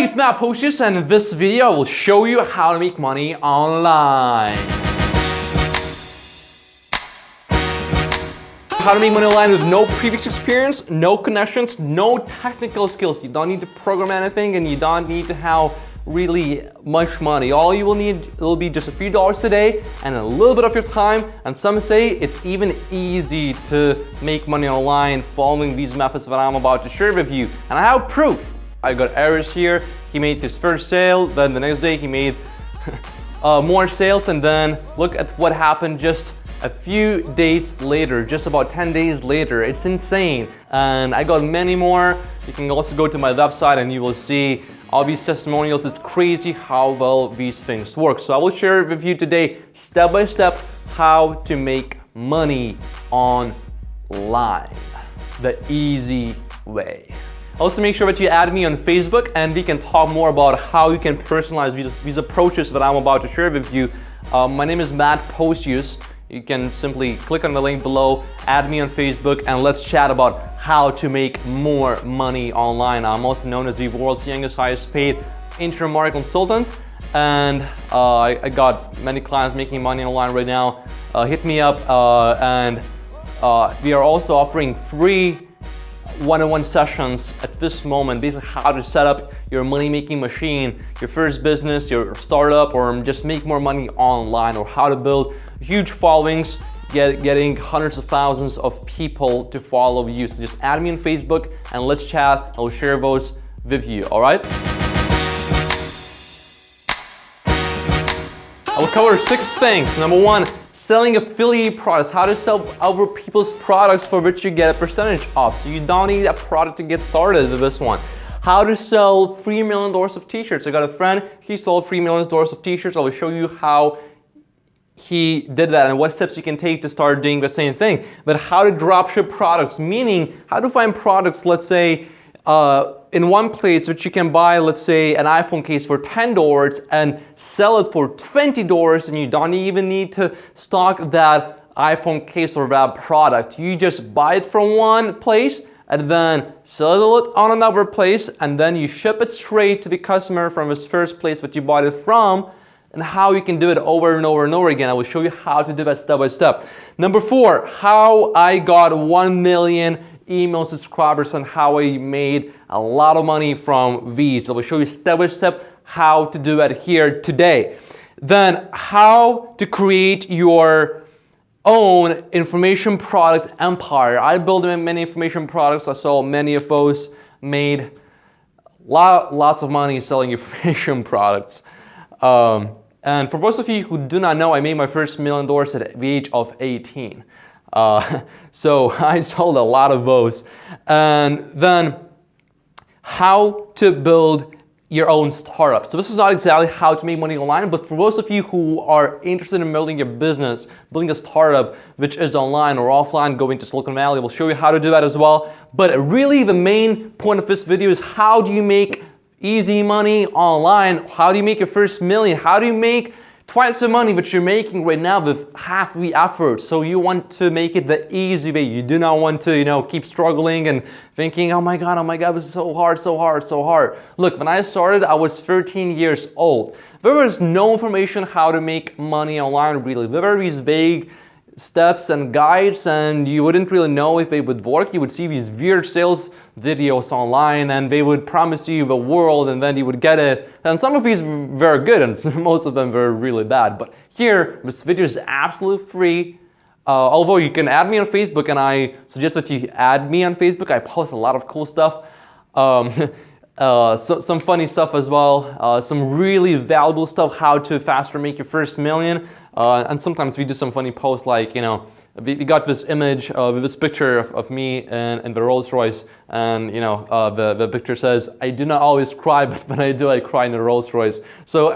it's Matt Postius, and in this video I will show you how to make money online. How to make money online with no previous experience, no connections, no technical skills. You don't need to program anything and you don't need to have really much money. All you will need will be just a few dollars a day and a little bit of your time, and some say it's even easy to make money online following these methods that I'm about to share with you. And I have proof. I got errors here. He made his first sale, then the next day he made more sales, and then look at what happened just a few days later, just about 10 days later. It's insane. And I got many more. You can also go to my website and you will see all these testimonials. It's crazy how well these things work. So I will share with you today, step by step, how to make money online, the easy way. Also, make sure that you add me on Facebook and we can talk more about how you can personalize these approaches that I'm about to share with you. My name is Matt Postius. You can simply click on the link below, add me on Facebook, and let's chat about how to make more money online. I'm also known as the world's youngest, highest paid interim marketing consultant, and I got many clients making money online right now. Hit me up, and we are also offering free one-on-one sessions at this moment, basically how to set up your money-making machine, your first business, your startup, or just make more money online, or how to build huge followings, getting hundreds of thousands of people to follow you. So just add me on Facebook and let's chat. I'll share those with you, all right? I will cover 6 things. Number 1, selling affiliate products, how to sell other people's products for which you get a percentage off. So you don't need a product to get started with this one. How to sell $3 million of t-shirts. I got a friend, he sold $3 million of t-shirts. I will show you how he did that and what steps you can take to start doing the same thing. But how to dropship products, meaning how to find products, let's say, in one place which you can buy, let's say, an iPhone case for $10 and sell it for $20, and you don't even need to stock that iPhone case or that product. You just buy it from one place and then sell it on another place, and then you ship it straight to the customer from this first place that you bought it from, and how you can do it over and over and over again. I will show you how to do that step by step. Number 4, how I got 1 million email subscribers and how I made a lot of money from these. I will show you step by step how to do that here today. Then how to create your own information product empire. I built many information products. I sold many of those, made lots of money selling information products. And for those of you who do not know, I made my first $1 million at the age of 18. So I sold a lot of those. And then how to build your own startup. So this is not exactly how to make money online, but for those of you who are interested in building your business, building a startup which is online or offline, going to Silicon Valley, we'll show you how to do that as well. But really the main point of this video is how do you make easy money online? How do you make your first million? How do you make twice the money that you're making right now with half the effort? So you want to make it the easy way. You do not want to, keep struggling and thinking, oh my God, this is so hard, so hard, so hard. Look, when I started, I was 13 years old. There was no information how to make money online, really. There were these vague steps and guides, and you wouldn't really know if they would work. You would see these weird sales videos online and they would promise you the world and then you would get it. And some of these were good and most of them were really bad. But here, this video is absolutely free. Although you can add me on Facebook, and I suggest that you add me on Facebook. I post a lot of cool stuff. Some funny stuff as well. Some really valuable stuff, how to faster make your first million. And sometimes we do some funny posts like, we got this image with this picture of me in the Rolls Royce, and the picture says, I do not always cry, but when I do, I cry in the Rolls Royce. So,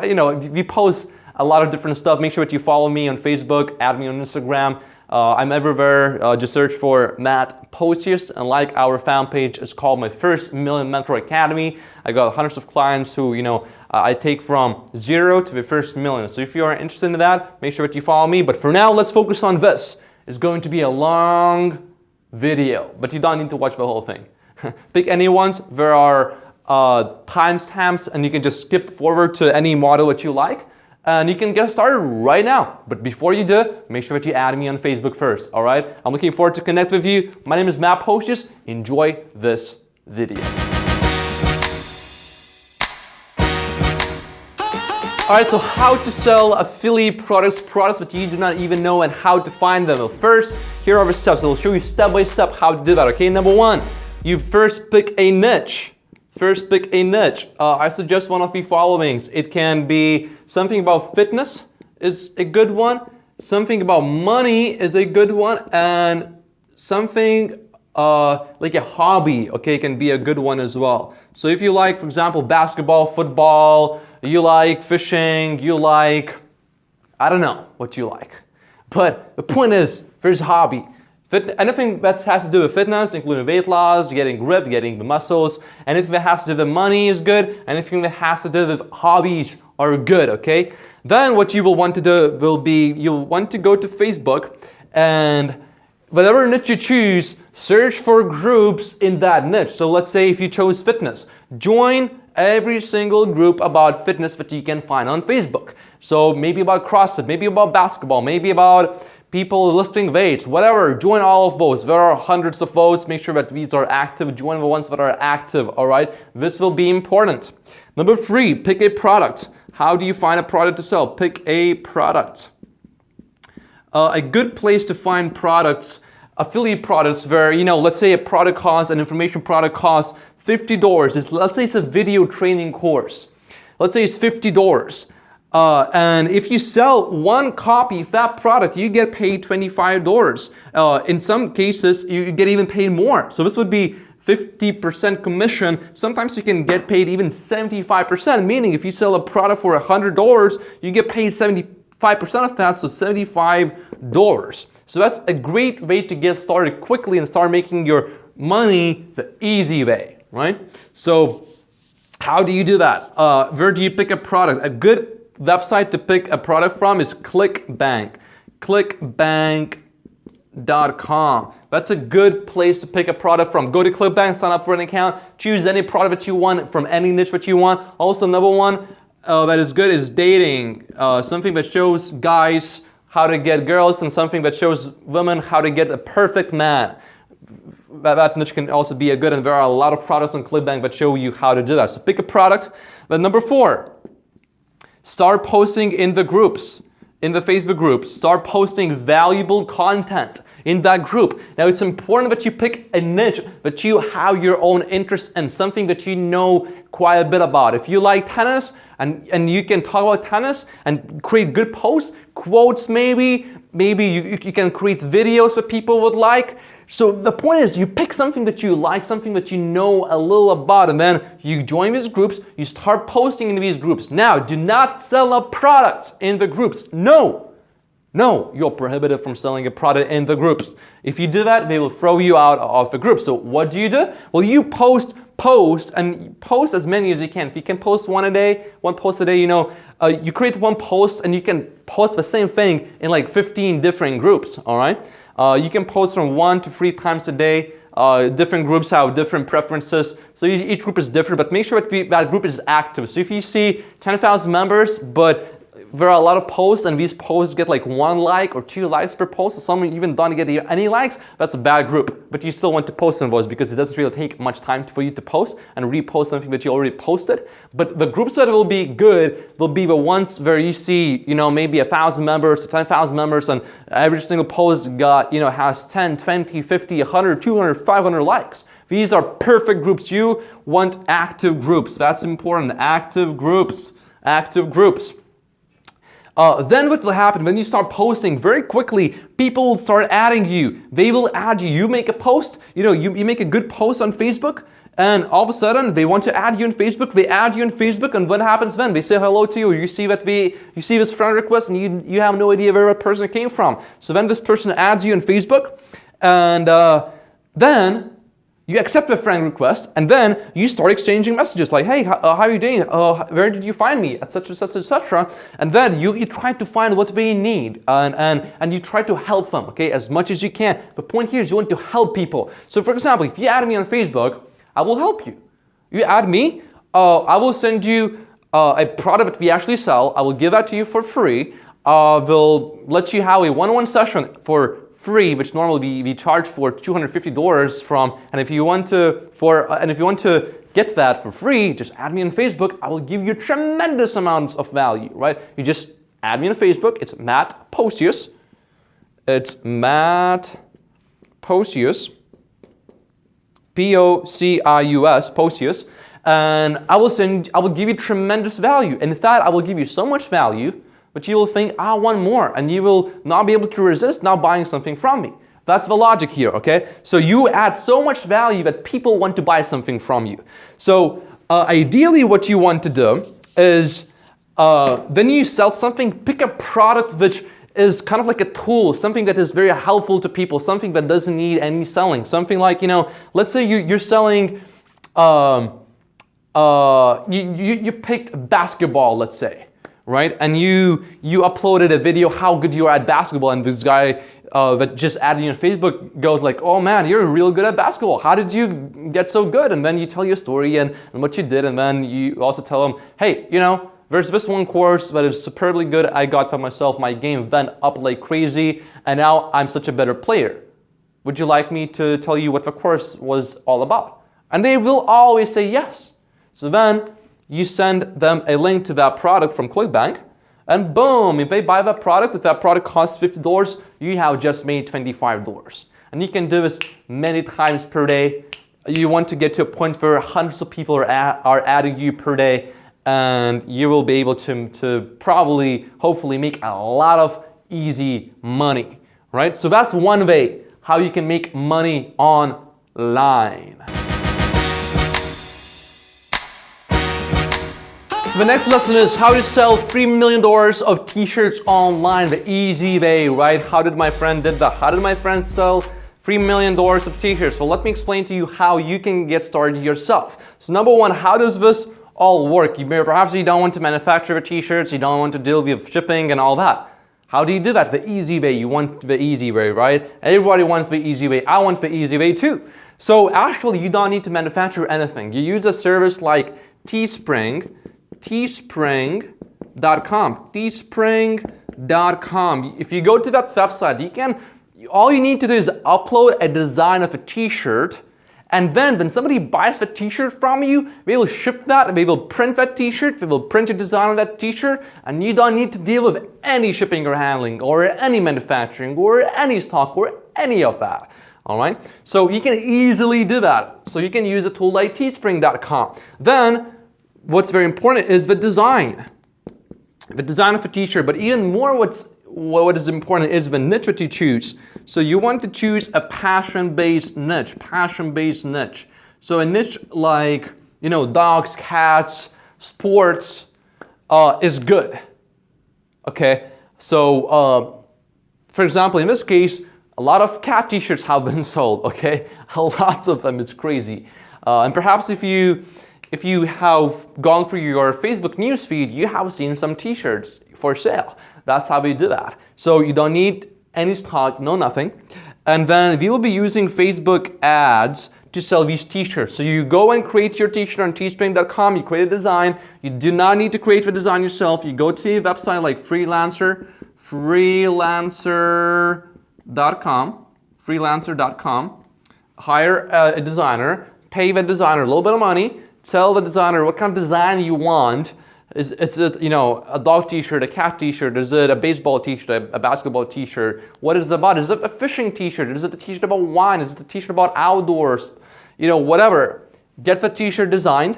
we post a lot of different stuff. Make sure that you follow me on Facebook, add me on Instagram. I'm everywhere. Just search for Matt Postius, and like our fan page, it's called My First Million Mentor Academy. I got hundreds of clients who, I take from 0 to the first million. So if you are interested in that, make sure that you follow me. But for now, let's focus on this. It's going to be a long video, but you don't need to watch the whole thing. Pick any ones. There are timestamps, and you can just skip forward to any model that you like. And you can get started right now. But before you do, make sure that you add me on Facebook first, all right? I'm looking forward to connect with you. My name is Matt Pocius. Enjoy this video. All right, so how to sell affiliate products that you do not even know and how to find them. Well, first, here are the steps. I'll show you step by step how to do that, okay? Number one, you first pick a niche. I suggest one of the followings. It can be something about fitness is a good one, something about money is a good one, and something like a hobby, okay, can be a good one as well. So if you like, for example, basketball, football, you like fishing, you like, I don't know what you like. But the point is, there's a hobby. Anything that has to do with fitness, including weight loss, getting grip, getting the muscles, anything that has to do with money is good, anything that has to do with hobbies are good, okay? Then what you will want to do will be, you'll want to go to Facebook and whatever niche you choose, search for groups in that niche. So let's say if you chose fitness, join every single group about fitness that you can find on Facebook. So maybe about CrossFit, maybe about basketball, maybe about people lifting weights, whatever, join all of those. There are hundreds of those. Make sure that these are active. Join the ones that are active, all right? This will be important. Number three, pick a product. How do you find a product to sell? Pick a product. A good place to find products, affiliate products where, you know, let's say a product costs, an information product costs $50. Let's say it's a video training course. Let's say it's $50. And if you sell one copy of that product, you get paid $25. In some cases, you get even paid more. So this would be 50% commission. Sometimes you can get paid even 75%, meaning if you sell a product for $100, you get paid 75% of that, so $75. So that's a great way to get started quickly and start making your money the easy way, right? So how do you do that? Where do you pick a product? A good website to pick a product from is ClickBank. ClickBank.com. That's a good place to pick a product from. Go to ClickBank, sign up for an account, choose any product that you want from any niche that you want. Also, number one that is good is dating. Something that shows guys how to get girls and something that shows women how to get a perfect man. That niche can also be a good, and there are a lot of products on ClickBank that show you how to do that. So pick a product. But number four, start posting in the groups, in the Facebook groups. Start posting valuable content in that group. Now it's important that you pick a niche that you have your own interest in, something that you know quite a bit about. If you like tennis and you can talk about tennis and create good posts, quotes maybe you can create videos that people would like. So the point is, you pick something that you like, something that you know a little about, and then you join these groups, you start posting in these groups. Now, do not sell a product in the groups. No, you're prohibited from selling a product in the groups. If you do that, they will throw you out of the group. So what do? Well, you post and post as many as you can. If you can post one post a day, you know, you create one post and you can post the same thing in like 15 different groups, all right? You can post from 1 to 3 times a day. Different groups have different preferences, so each group is different, but make sure that group is active. So if you see 10,000 members, but there are a lot of posts and these posts get like 1 like or 2 likes per post, so some even don't get any likes, that's a bad group. But you still want to post on those because it doesn't really take much time for you to post and repost something that you already posted. But the groups that will be good will be the ones where you see, you know, maybe 1,000 members to 10,000 members, and every single post got, you know, has 10, 20, 50, 100, 200, 500 likes. These are perfect groups. You want active groups. That's important. Active groups. Then what will happen when you start posting very quickly, people will start adding you. They will add you. You make a post, you know, you make a good post on Facebook, and all of a sudden they want to add you on Facebook. They add you on Facebook, and what happens then? They say hello to you. You see this friend request, and you have no idea where that person came from. So then this person adds you on Facebook, and then you accept the friend request, and then you start exchanging messages like, hey, how are you doing? Where did you find me? Etc., etc., etc. And then you try to find what they need, and you try to help them, okay, as much as you can. The point here is you want to help people. So for example, if you add me on Facebook, I will help you. You add me, I will send you a product that we actually sell. I will give that to you for free. We'll let you have a one-on-one session for free, which normally we charge for $250 from. And if you want to get that for free, just add me on Facebook. I will give you tremendous amounts of value, right? You just add me on Facebook. It's Matt Posius. It's Matt Posius. P-O-C-I-U-S, Posius. And I will give you tremendous value. And in fact, I will give you so much value, but you will think, I want more. And you will not be able to resist now buying something from me. That's the logic here, okay? So you add so much value that people want to buy something from you. So ideally what you want to do is when you sell something, pick a product which is kind of like a tool, something that is very helpful to people, something that doesn't need any selling. Something like, let's say you're selling, you picked basketball, let's say, right? And you uploaded a video how good you are at basketball, and this guy that just added you on Facebook goes like, oh man, you're real good at basketball. How did you get so good? And then you tell your story and what you did, and then you also tell them, hey, there's this one course that is superbly good. I got for myself. My game went up like crazy, and now I'm such a better player. Would you like me to tell you what the course was all about? And they will always say yes. So then you send them a link to that product from ClickBank, and boom, if they buy that product, if that product costs $50, you have just made $25. And you can do this many times per day. You want to get to a point where hundreds of people are adding you per day, and you will be able to probably, hopefully, make a lot of easy money, right? So that's one way how you can make money online. So the next lesson is how to sell $3 million of t-shirts online, the easy way, right? How did my friend did that? How did my friend sell $3 million of t-shirts? Well, let me explain to you how you can get started yourself. So number one, how does this all work? Perhaps you don't want to manufacture the t-shirts, you don't want to deal with shipping and all that. How do you do that? The easy way. You want the easy way, right? Everybody wants the easy way. I want the easy way too. So actually, you don't need to manufacture anything. You use a service like Teespring, teespring.com, teespring.com. If you go to that website, all you need to do is upload a design of a t-shirt. And then when somebody buys the t-shirt from you, they will ship that, they will print that t-shirt, they will print a design on that t-shirt, and you don't need to deal with any shipping or handling or any manufacturing or any stock or any of that. All right? So you can easily do that. So you can use a tool like teespring.com. Then what's very important is the design. The design of a t-shirt, but even more what is important is the niche that you choose. So you want to choose a passion-based niche. So a niche like, dogs, cats, sports is good. Okay, so for example, in this case, a lot of cat t-shirts have been sold. Okay, lots of them. It's crazy. And perhaps if you have gone through your Facebook newsfeed, you have seen some t-shirts for sale. That's how we do that. So you don't need any stock, no nothing. And then we will be using Facebook ads to sell these t-shirts. So you go and create your t-shirt on teespring.com, you create a design. You do not need to create the design yourself. You go to a website like freelancer.com, hire a designer, pay the designer a little bit of money, tell the designer what kind of design you want. Is it a dog t-shirt, a cat t-shirt? Is it a baseball t-shirt, a basketball t-shirt? What is it about? Is it a fishing t-shirt? Is it a t-shirt about wine? Is it a t-shirt about outdoors? Whatever. Get the t-shirt designed.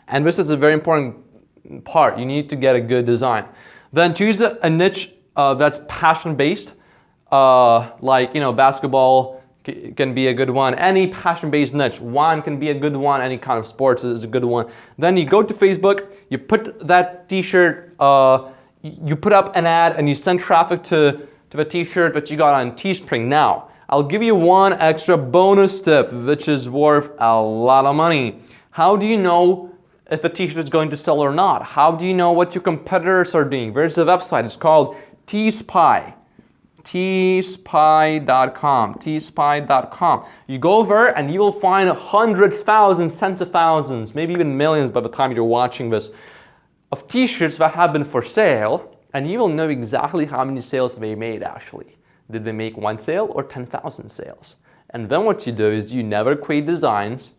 And this is a very important part. You need to get a good design. Then choose a niche that's passion-based, like basketball can be a good one. Any passion-based niche. Wine can be a good one. Any kind of sports is a good one. Then you go to Facebook, you put that t-shirt, you put up an ad and you send traffic to the t-shirt that you got on Teespring. Now, I'll give you one extra bonus tip, which is worth a lot of money. How do you know if a t-shirt is going to sell or not? How do you know what your competitors are doing? There's a website, it's called Teespy. tspy.com. You go there and you will find hundreds, thousands, tens of thousands, maybe even millions by the time you're watching this, of t-shirts that have been for sale, and you will know exactly how many sales they made actually. Did they make 1 sale or 10,000 sales? And then what you do is you never create designs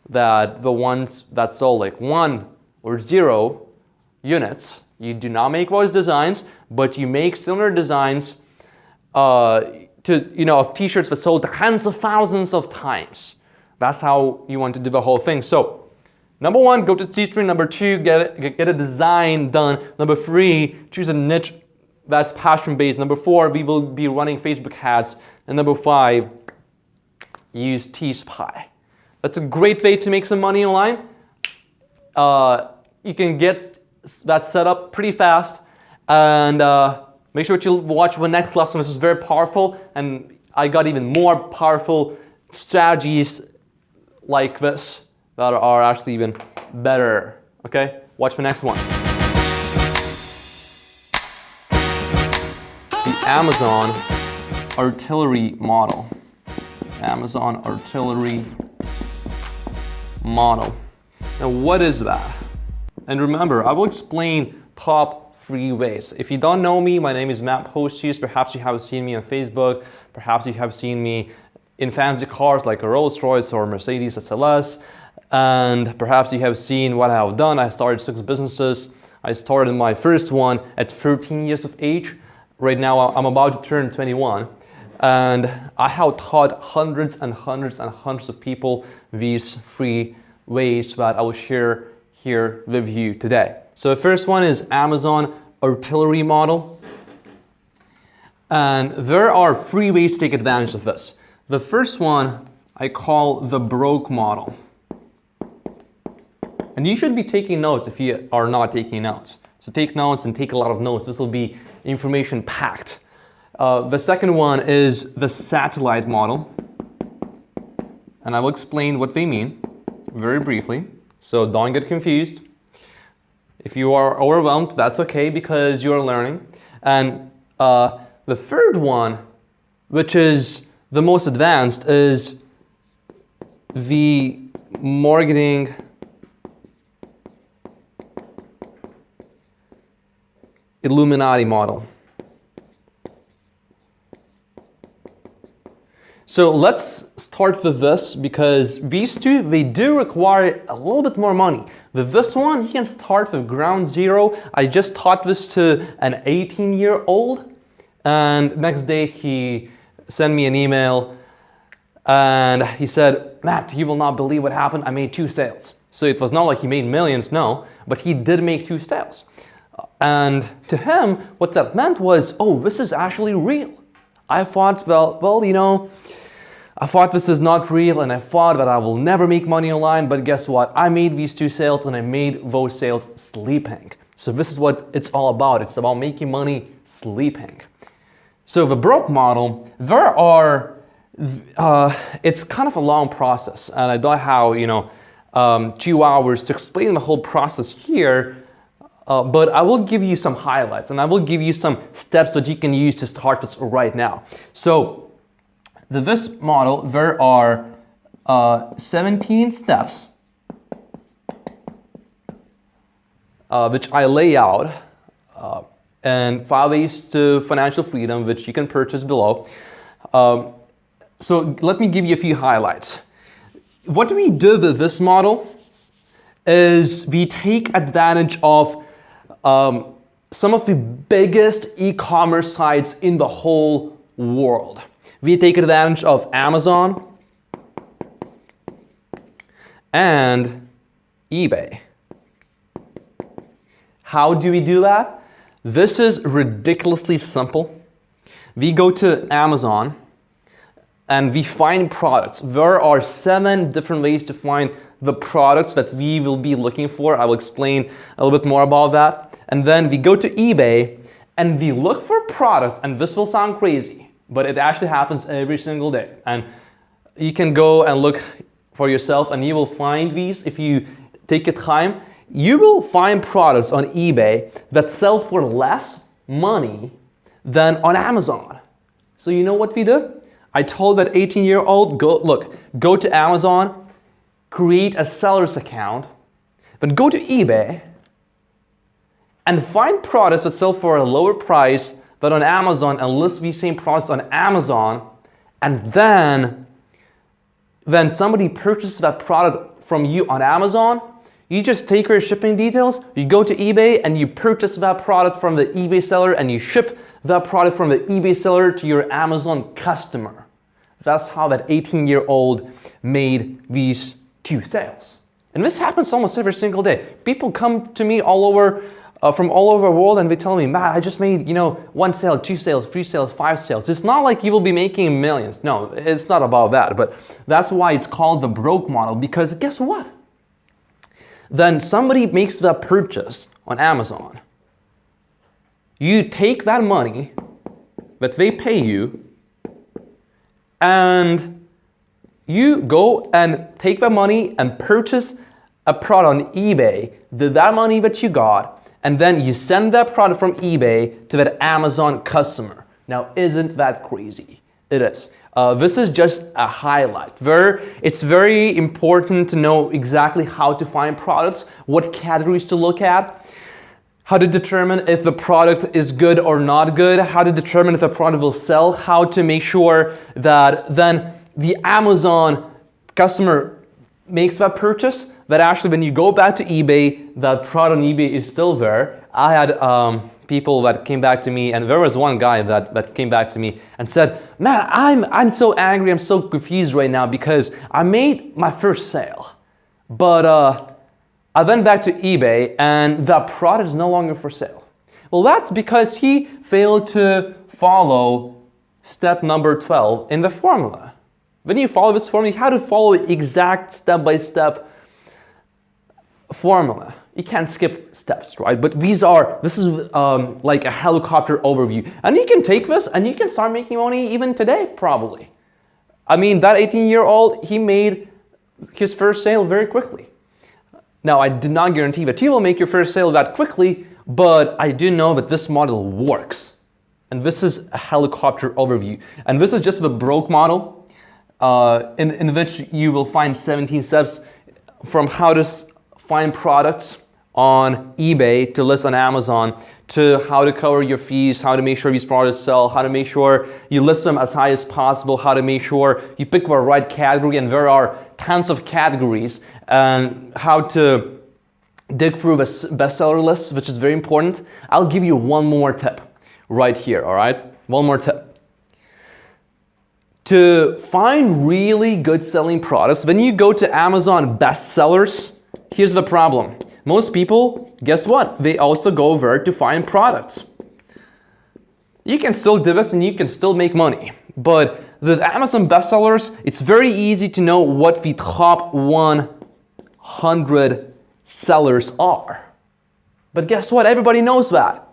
that the ones that sold like 1 or 0 units. You do not make those designs, but you make similar designs of t-shirts that sold tens of thousands of times. That's how you want to do the whole thing. So, number 1, go to T-Stream. Number 2, get a design done. Number 3, choose a niche that's passion-based. Number 4, we will be running Facebook ads. And number 5, use T-Spy. That's a great way to make some money online. You can get that set up pretty fast. And make sure to watch the next lesson. This is very powerful. And I got even more powerful strategies like this that are actually even better. Okay? Watch the next one. The Amazon artillery model. Amazon artillery model. Now, what is that? And remember, I will explain top 3 ways. If you don't know me, my name is Matt Postius. Perhaps you have seen me on Facebook. Perhaps you have seen me in fancy cars like a Rolls-Royce or Mercedes SLS. And perhaps you have seen what I have done. I started 6 businesses. I started my first one at 13 years of age. Right now, I'm about to turn 21. And I have taught hundreds and hundreds and hundreds of people these 3 ways that I will share here with you today. So the first one is Amazon artillery model. And there are 3 ways to take advantage of this. The first one I call the broke model. And you should be taking notes if you are not taking notes. So take notes and take a lot of notes. This will be information packed. The second one is the satellite model. And I will explain what they mean very briefly. So don't get confused. If you are overwhelmed, that's okay because you are learning. And the third one, which is the most advanced, is the marketing Illuminati model. So let's start with this because these 2, they do require a little bit more money. With this one, you can start with ground zero. I just taught this to an 18-year-old, and next day he sent me an email and he said, Matt, you will not believe what happened. I made 2 sales. So it was not like he made millions, no, but he did make 2 sales. And to him, what that meant was, oh, this is actually real. I thought, well, you know, I thought this is not real and I thought that I will never make money online, but guess what? I made these 2 sales and I made those sales sleeping. So this is what it's all about. It's about making money sleeping. So the broke model, there are, it's kind of a long process and I don't have, 2 hours to explain the whole process here. But I will give you some highlights and I will give you some steps that you can use to start this right now. So this model, there are 17 steps which I lay out and 5 ways to financial freedom, which you can purchase below. So let me give you a few highlights. What we do with this model is we take advantage of some of the biggest e-commerce sites in the whole world. We take advantage of Amazon and eBay. How do we do that? This is ridiculously simple. We go to Amazon and we find products. There are 7 different ways to find the products that we will be looking for. I will explain a little bit more about that. And then we go to eBay and we look for products, and this will sound crazy, but it actually happens every single day. And you can go and look for yourself and you will find these. If you take your time, you will find products on eBay that sell for less money than on Amazon. So you know what we did? I told that 18-year-old, go to Amazon, create a seller's account, then go to eBay and find products that sell for a lower price than on Amazon and list these same products on Amazon, and then when somebody purchases that product from you on Amazon, you just take your shipping details, you go to eBay and you purchase that product from the eBay seller and you ship that product from the eBay seller to your Amazon customer. That's how that 18-year-old made these 2 sales. And this happens almost every single day. People come to me all over, from all over the world, and they tell me, Matt, I just made 1 sale, 2 sales, 3 sales, 5 sales. It's not like you will be making millions. No, it's not about that. But that's why it's called the broke model, because guess what? Then somebody makes that purchase on Amazon. You take that money that they pay you, and you go and take that money and purchase a product on eBay, that money that you got, and then you send that product from eBay to that Amazon customer. Now, isn't that crazy? It is. This is just a highlight. It's very important to know exactly how to find products, what categories to look at, how to determine if the product is good or not good, how to determine if the product will sell, how to make sure that then the Amazon customer makes that purchase, that actually when you go back to eBay, that product on eBay is still there. I had people that came back to me, and there was one guy that came back to me and said, man, I'm so angry, I'm so confused right now because I made my first sale, but I went back to eBay and the product is no longer for sale. Well, that's because he failed to follow step number 12 in the formula. When you follow this formula, you have to follow exact step-by-step formula. You can't skip steps, right? But this is like a helicopter overview. And you can take this and you can start making money even today, probably. I mean, that 18-year-old, he made his first sale very quickly. Now, I did not guarantee that you will make your first sale that quickly, but I do know that this model works. And this is a helicopter overview. And this is just the broke model, in which you will find 17 steps from how to find products on eBay to list on Amazon, to how to cover your fees, how to make sure these products sell, how to make sure you list them as high as possible, how to make sure you pick the right category, and there are tons of categories, and how to dig through the bestseller list, which is very important. I'll give you one more tip right here, all right? One more tip. To find really good selling products, when you go to Amazon bestsellers, here's the problem. Most people, guess what? They also go there to find products. You can still do this and you can still make money. But the Amazon bestsellers, it's very easy to know what the top 100 sellers are. But guess what? Everybody knows that.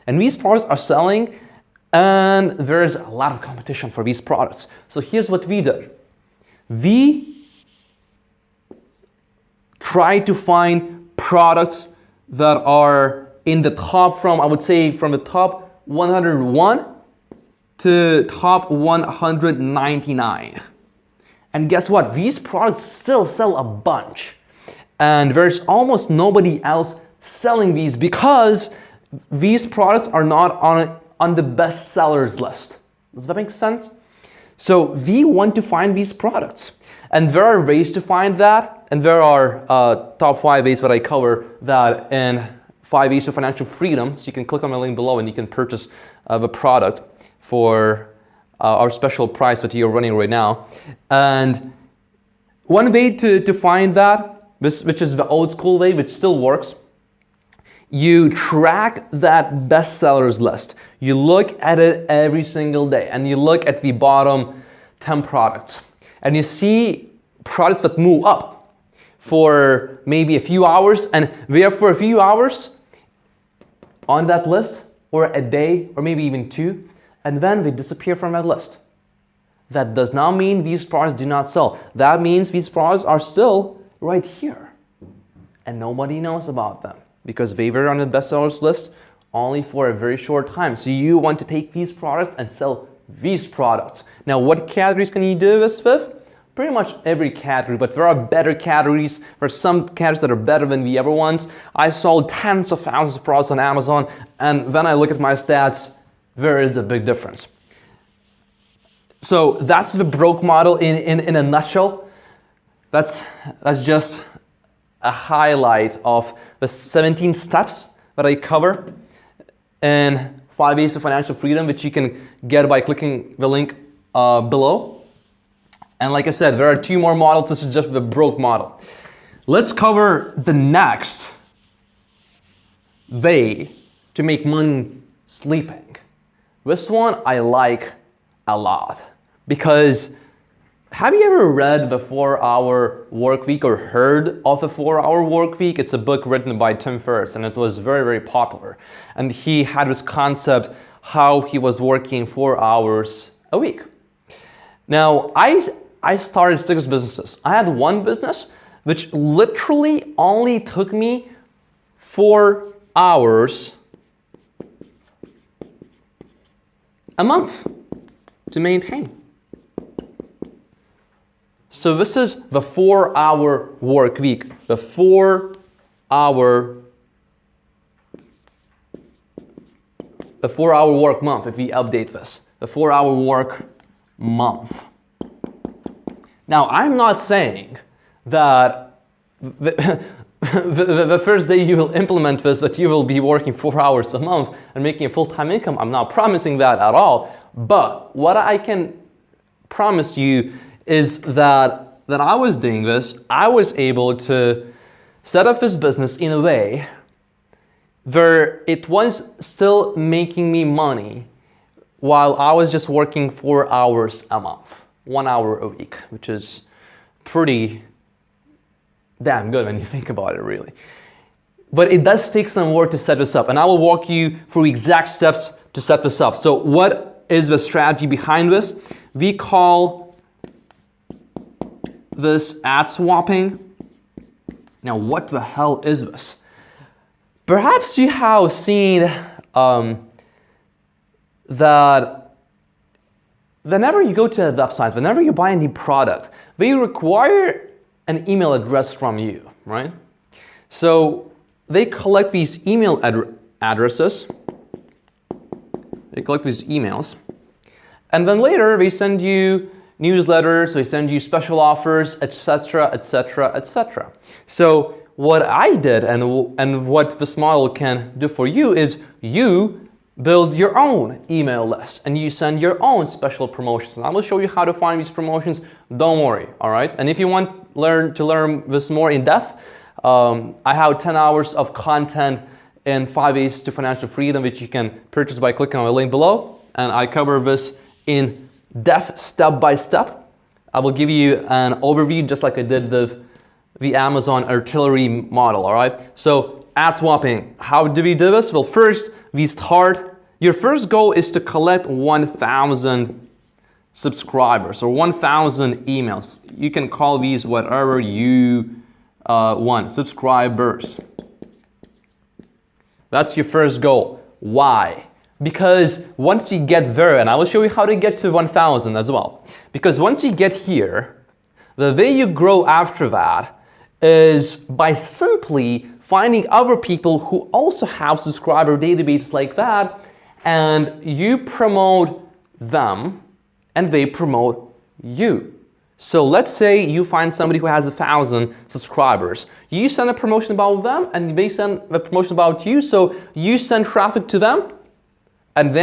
And these products are selling, and there's a lot of competition for these products. So here's what we did. We try to find products that are in the top from the top 101 to top 199. And guess what? These products still sell a bunch. And there's almost nobody else selling these because these products are not on the best sellers list. Does that make sense? So we want to find these products. And there are ways to find that. And there are top 5 ways that I cover that in 5 Ways to Financial Freedom. So you can click on my link below and you can purchase the product for our special price that you're running right now. And one way to find that, which is the old school way, which still works, you track that bestsellers list. You look at it every single day and you look at the bottom 10 products. And you see products that move up for maybe a few hours, and they are for a few hours on that list, or a day, or maybe even 2, and then they disappear from that list. That does not mean these products do not sell. That means these products are still right here, and nobody knows about them because they were on the bestsellers list only for a very short time. So you want to take these products and sell these products. Now, what categories can you do this with? Pretty much every category, but there are better categories. There are some categories that are better than the other ones. I sold tens of thousands of products on Amazon, and when I look at my stats, there is a big difference. So that's the broke model in a nutshell. That's just a highlight of the 17 steps that I cover in 5 Ways to Financial Freedom, which you can get by clicking the link below. And like I said, there are 2 more models. This is just the broke model. Let's cover the next way to make money sleeping. This one I like a lot because have you ever read the 4-Hour Work Week or heard of the 4-Hour Work Week? It's a book written by Tim Ferriss, and it was very, very popular. And he had this concept how he was working 4 hours a week. Now, I started 6 businesses. I had one business which literally only took me 4 hours a month to maintain. So this is the 4-hour work week, the 4-hour work month, if we update this, the 4-hour work month. Now, I'm not saying that the first day you will implement this, that you will be working 4 hours a month and making a full-time income. I'm not promising that at all. But what I can promise you is that I was doing this, I was able to set up this business in a way where it was still making me money while I was just working 4 hours a month, 1 hour a week, which is pretty damn good when you think about it, really. But it does take some work to set this up, and I will walk you through exact steps to set this up. So what is the strategy behind this? We call this ad swapping. Now, what the hell is this? Perhaps you have seen that whenever you go to a website, whenever you buy any product, they require an email address from you, right? So they collect these email addresses, they collect these emails, and then later they send you newsletters, they send you special offers, etc., etc., etc. So what I did and what this model can do for you is you build your own email list and you send your own special promotions. And I will show you how to find these promotions. Don't worry, all right? And if you want to learn this more in depth, I have 10 hours of content in 5 Ways to Financial Freedom, which you can purchase by clicking on the link below. And I cover this in depth, step by step. I will give you an overview just like I did with the Amazon artillery model, all right? So ad swapping, how do we do this? Well, first we start, your first goal is to collect 1,000 subscribers or 1,000 emails. You can call these whatever you want, subscribers. That's your first goal. Why? Because once you get there, and I will show you how to get to 1,000 as well. Because once you get here, the way you grow after that is by simply finding other people who also have subscriber databases like that, and you promote them and they promote you. So let's say you find somebody who has 1,000 subscribers. You send a promotion about them and they send a promotion about you. So you send traffic to them and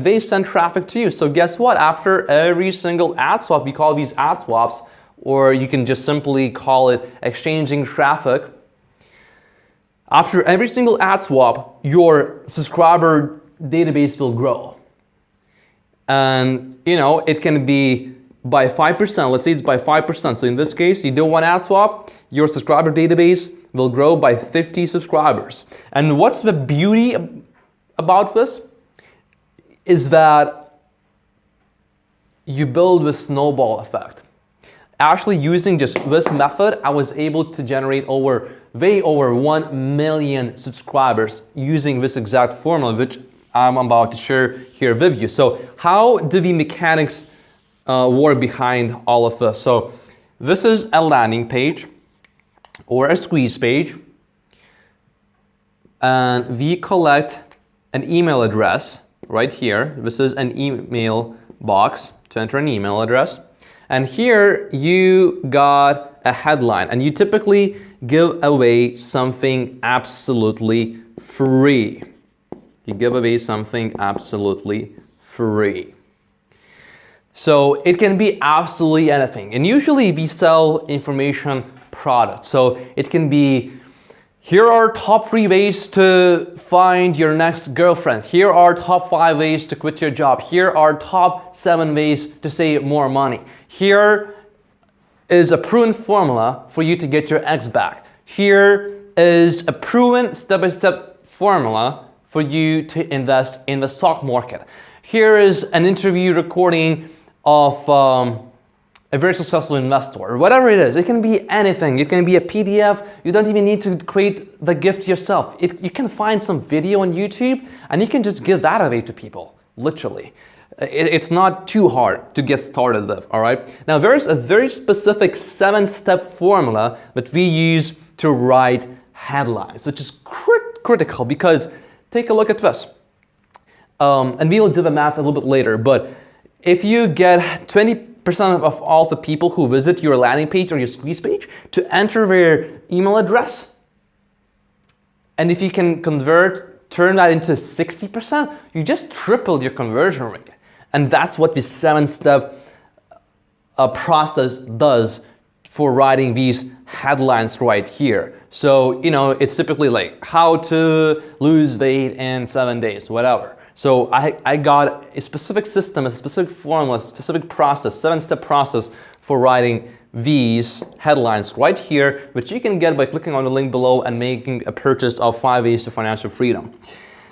they send traffic to you. So guess what? After every single ad swap, we call these ad swaps, or you can just simply call it exchanging traffic. After every single ad swap, your subscriber database will grow. And you know, it can be by 5%. Let's say it's by 5%. So in this case, you do one ad swap, your subscriber database will grow by 50 subscribers. And what's the beauty about this? Is that you build this snowball effect. Actually, using just this method, I was able to generate way over 1 million subscribers using this exact formula, which I'm about to share here with you. So how do the mechanics work behind all of this? So this is a landing page or a squeeze page, and we collect an email address right here. This is an email box to enter an email address. And here you got a headline, and you typically give away something absolutely free. You give away something absolutely free. So it can be absolutely anything. And usually we sell information products. So it can be, here are top 3 ways to find your next girlfriend. Here are top 5 ways to quit your job. Here are top 7 ways to save more money. Here is a proven formula for you to get your ex back. Here is a proven step-by-step formula for you to invest in the stock market. Here is an interview recording of a very successful investor. Whatever it is, it can be anything. It can be a PDF. You don't even need to create the gift yourself. You can find some video on YouTube and you can just give that away to people, literally. It's not too hard to get started with, all right? Now, there's a very specific 7-step formula that we use to write headlines, which is critical because take a look at this. And we will do the math a little bit later, but if you get 20% of all the people who visit your landing page or your squeeze page to enter their email address, and if you can turn that into 60%, you just tripled your conversion rate. And that's what the 7-step process does for writing these headlines right here. So, you know, it's typically like how to lose weight in 7 days, whatever. So I got a specific system, a specific formula, a specific process, 7-step process for writing these headlines right here, which you can get by clicking on the link below and making a purchase of 5 ways to financial freedom.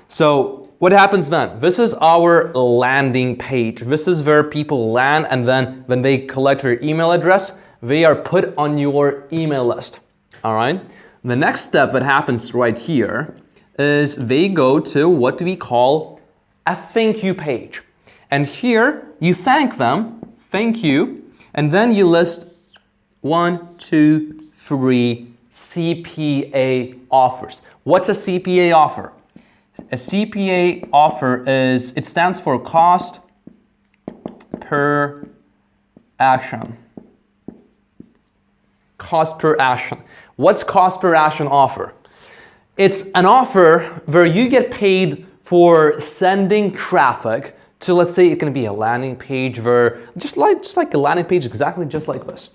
So what happens then? This is our landing page. This is where people land, and then when they collect their email address, they are put on your email list. All right? The next step that happens right here is they go to what we call a thank you page. And here you thank them, thank you, and then you list 1, 2, 3 CPA offers. What's a CPA offer? A CPA offer it stands for cost per action. Cost per action. What's cost per action offer? It's an offer where you get paid for sending traffic to, let's say it can be a landing page where, just like a landing page, exactly just like this.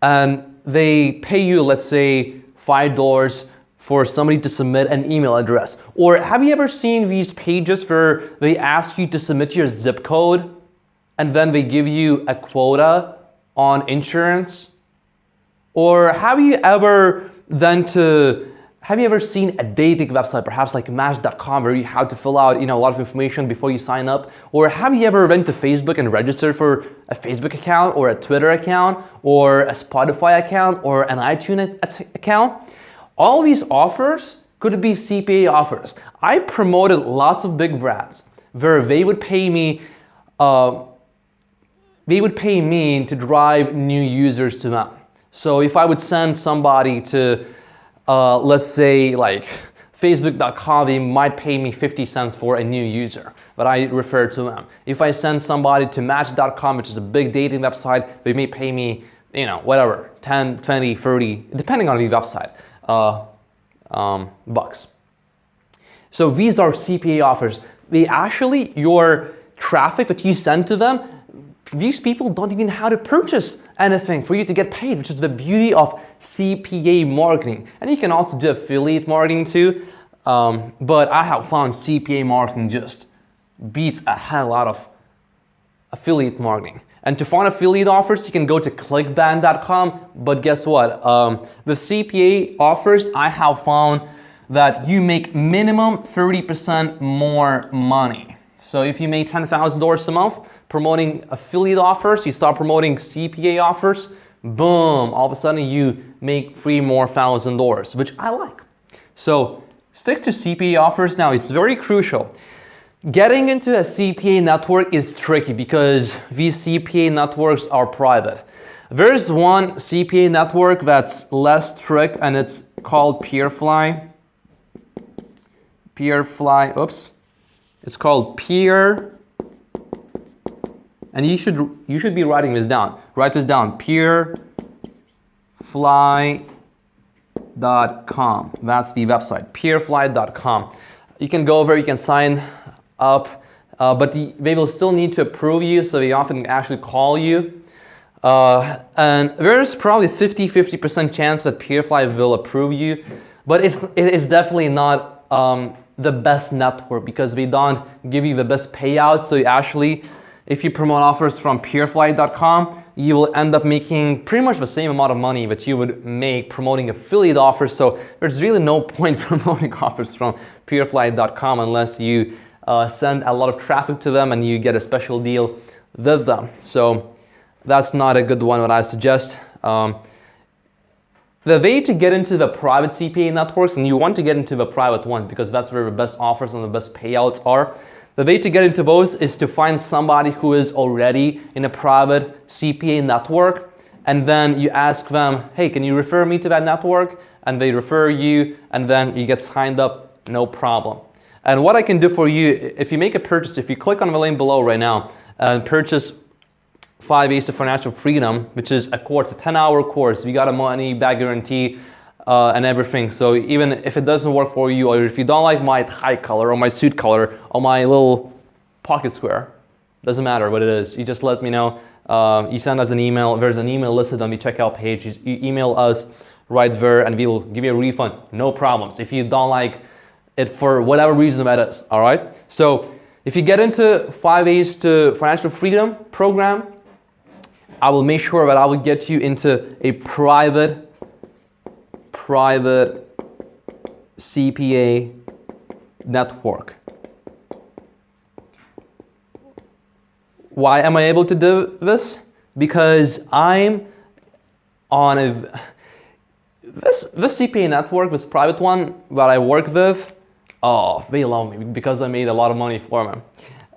And they pay you, let's say, $5 for somebody to submit an email address. Or have you ever seen these pages where they ask you to submit your zip code and then they give you a quota on insurance? Or have you ever seen a dating website, perhaps like Match.com, where you have to fill out, a lot of information before you sign up? Or have you ever went to Facebook and registered for a Facebook account, or a Twitter account, or a Spotify account, or an iTunes account? All these offers could be CPA offers. I promoted lots of big brands where they would pay me to drive new users to them. So if I would send somebody to let's say like Facebook.com, they might pay me 50 cents for a new user, but I refer to them. If I send somebody to Match.com, which is a big dating website, they may pay me, whatever, 10, 20, 30, depending on the website, bucks. So these are CPA offers. They actually, your traffic that you send to them, these people don't even know how to purchase anything for you to get paid, which is the beauty of CPA marketing. And you can also do affiliate marketing too, but I have found CPA marketing just beats a hell out of affiliate marketing. And to find affiliate offers, you can go to clickbank.com, but guess what? With CPA offers, I have found that you make minimum 30% more money. So if you make $10,000 a month, promoting affiliate offers, you start promoting CPA offers, boom, all of a sudden you make $3 more thousand, which I like. So stick to CPA offers. Now, it's very crucial. Getting into a CPA network is tricky because these CPA networks are private. There's one CPA network that's less strict, and it's called Peerfly. It's called Peer, and you should be writing this down. Write this down. Peerfly.com. That's the website. Peerfly.com. You can go over. You can sign up, but they will still need to approve you, so they often actually call you. And there's probably 50% chance that Peerfly will approve you, but it is definitely not the best network because they don't give you the best payouts. So you actually, if you promote offers from Peerfly.com, you will end up making pretty much the same amount of money that you would make promoting affiliate offers. So there's really no point promoting offers from Peerfly.com unless you send a lot of traffic to them and you get a special deal with them. So that's not a good one, what I suggest. The way to get into the private CPA networks, and you want to get into the private ones because that's where the best offers and the best payouts are. The way to get into those is to find somebody who is already in a private CPA network, and then you ask them, hey, can you refer me to that network? And they refer you, and then you get signed up, no problem. And what I can do for you, if you make a purchase, if you click on the link below right now and purchase 5 Ways to Financial Freedom, which is a course, a 10-hour course. We got a money back guarantee and everything. So even if it doesn't work for you, or if you don't like my tie color or my suit color or my little pocket square, doesn't matter what it is. You just let me know. You send us an email. There's an email listed on the checkout page. You email us right there, and we will give you a refund. No problems. If you don't like it for whatever reason that is, all right? So if you get into 5 Ways to Financial Freedom program, I will make sure that I will get you into a private CPA network. Why am I able to do this? Because I'm on this CPA network, this private one that I work with. Oh, they love me because I made a lot of money for them,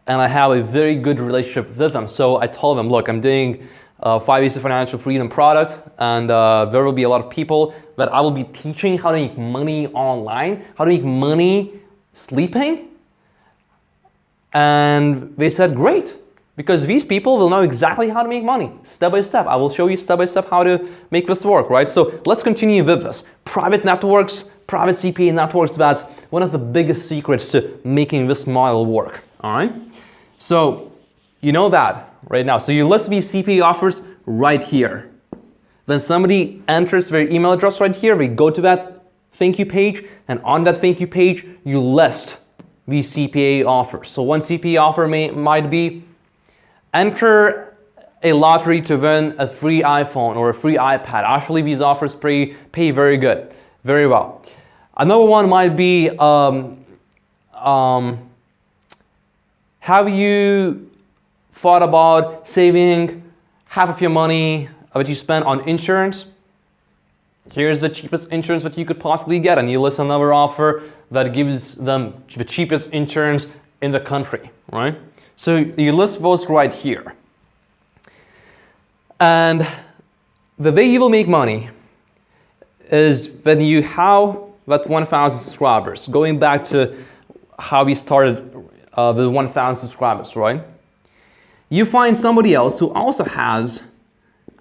and I have a very good relationship with them. So I told them, look, I'm doing 5 Ways to Financial Freedom product, and there will be a lot of people that I will be teaching how to make money online, how to make money sleeping. And they said, great, because these people will know exactly how to make money step by step. I will show you step by step how to make this work, right? So let's continue with this. Private networks, private CPA networks, that's one of the biggest secrets to making this model work, all right? So you know that right now. So you list these CPA offers right here. Then somebody enters their email address right here. We go to that thank you page, and on that thank you page, you list these CPA offers. So one CPA offer might be enter a lottery to win a free iPhone or a free iPad. Actually, these offers pay very good, very well. Another one might be have you thought about saving half of your money that you spend on insurance? Here's the cheapest insurance that you could possibly get, and you list another offer that gives them the cheapest insurance in the country, right? So you list those right here. And the way you will make money is when you have that 1,000 subscribers, going back to how we started with 1,000 subscribers, right? You find somebody else who also has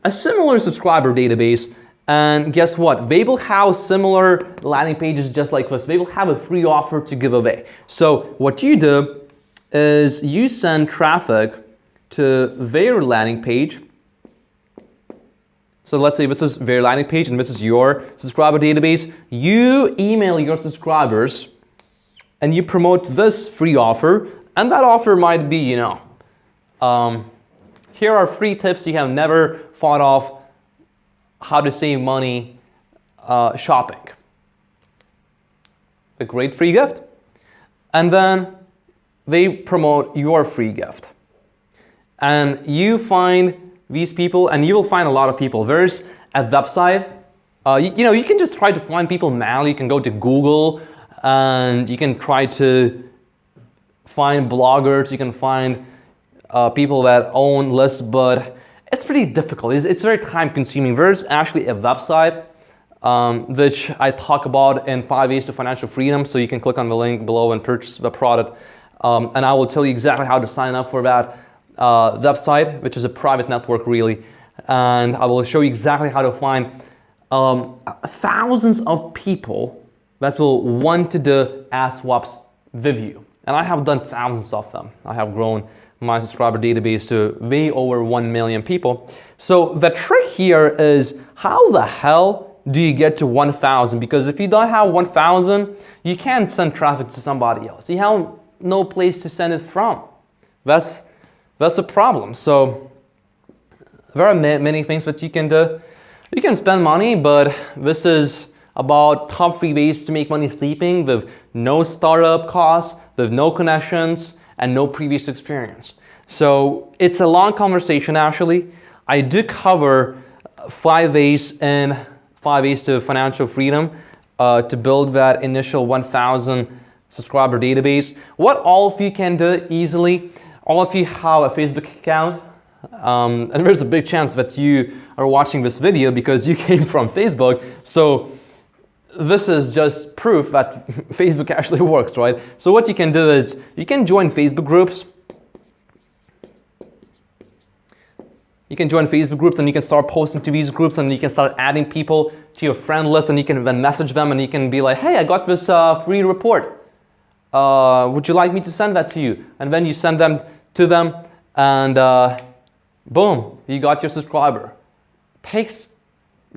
a similar subscriber database, and guess what? They will have similar landing pages just like this. They will have a free offer to give away. So what you do is you send traffic to their landing page. So let's say this is their landing page and this is your subscriber database. You email your subscribers and you promote this free offer, and that offer might be, you know, here are 3 tips you have never thought of how to save money shopping. A great free gift. And then they promote your free gift. And you find these people, and you will find a lot of people. There's a website. You know, you can just try to find people manually. You can go to Google and you can try to find bloggers, you can find people that own lists, but it's pretty difficult. It's very time consuming. There's actually a website which I talk about in 5 Ways to Financial Freedom. So you can click on the link below and purchase the product. And I will tell you exactly how to sign up for that website, which is a private network really. And I will show you exactly how to find thousands of people that will want to do ad swaps with you. And I have done thousands of them. I have grown my subscriber database to way over 1 million people. So the trick here is, how the hell do you get to 1,000? Because if you don't have 1,000, you can't send traffic to somebody else. You have no place to send it from. That's a problem. So there are many things that you can do. You can spend money, but this is about top 3 ways to make money sleeping with no startup costs, with no connections, and no previous experience. So it's a long conversation actually. I do cover 5 ways in 5 Ways to Financial Freedom to build that initial 1,000 subscriber database. What all of you can do easily, all of you have a Facebook account, and there's a big chance that you are watching this video because you came from Facebook. So this is just proof that Facebook actually works, right? So what you can do is you can join Facebook groups. You can join Facebook groups and you can start posting to these groups and you can start adding people to your friend list and you can then message them and you can be like, hey, I got this free report. Would you like me to send that to you? And then you send them to them and boom, you got your subscriber. Takes,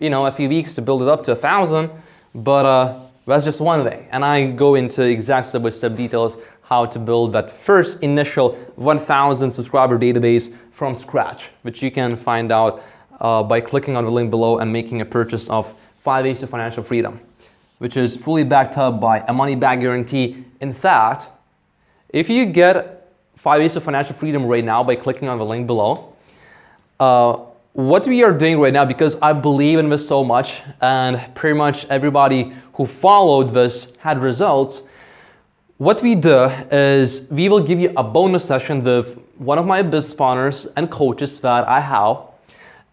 a few weeks to build it up to 1,000, but that's just one way. And I go into exact step-by-step details how to build that first initial 1,000 subscriber database from scratch, which you can find out by clicking on the link below and making a purchase of 5 Ways to Financial Freedom, which is fully backed up by a money-back guarantee. In fact, if you get 5 Ways to Financial Freedom right now by clicking on the link below, what we are doing right now, because I believe in this so much and pretty much everybody who followed this had results, what we do is we will give you a bonus session with one of my business partners and coaches that I have,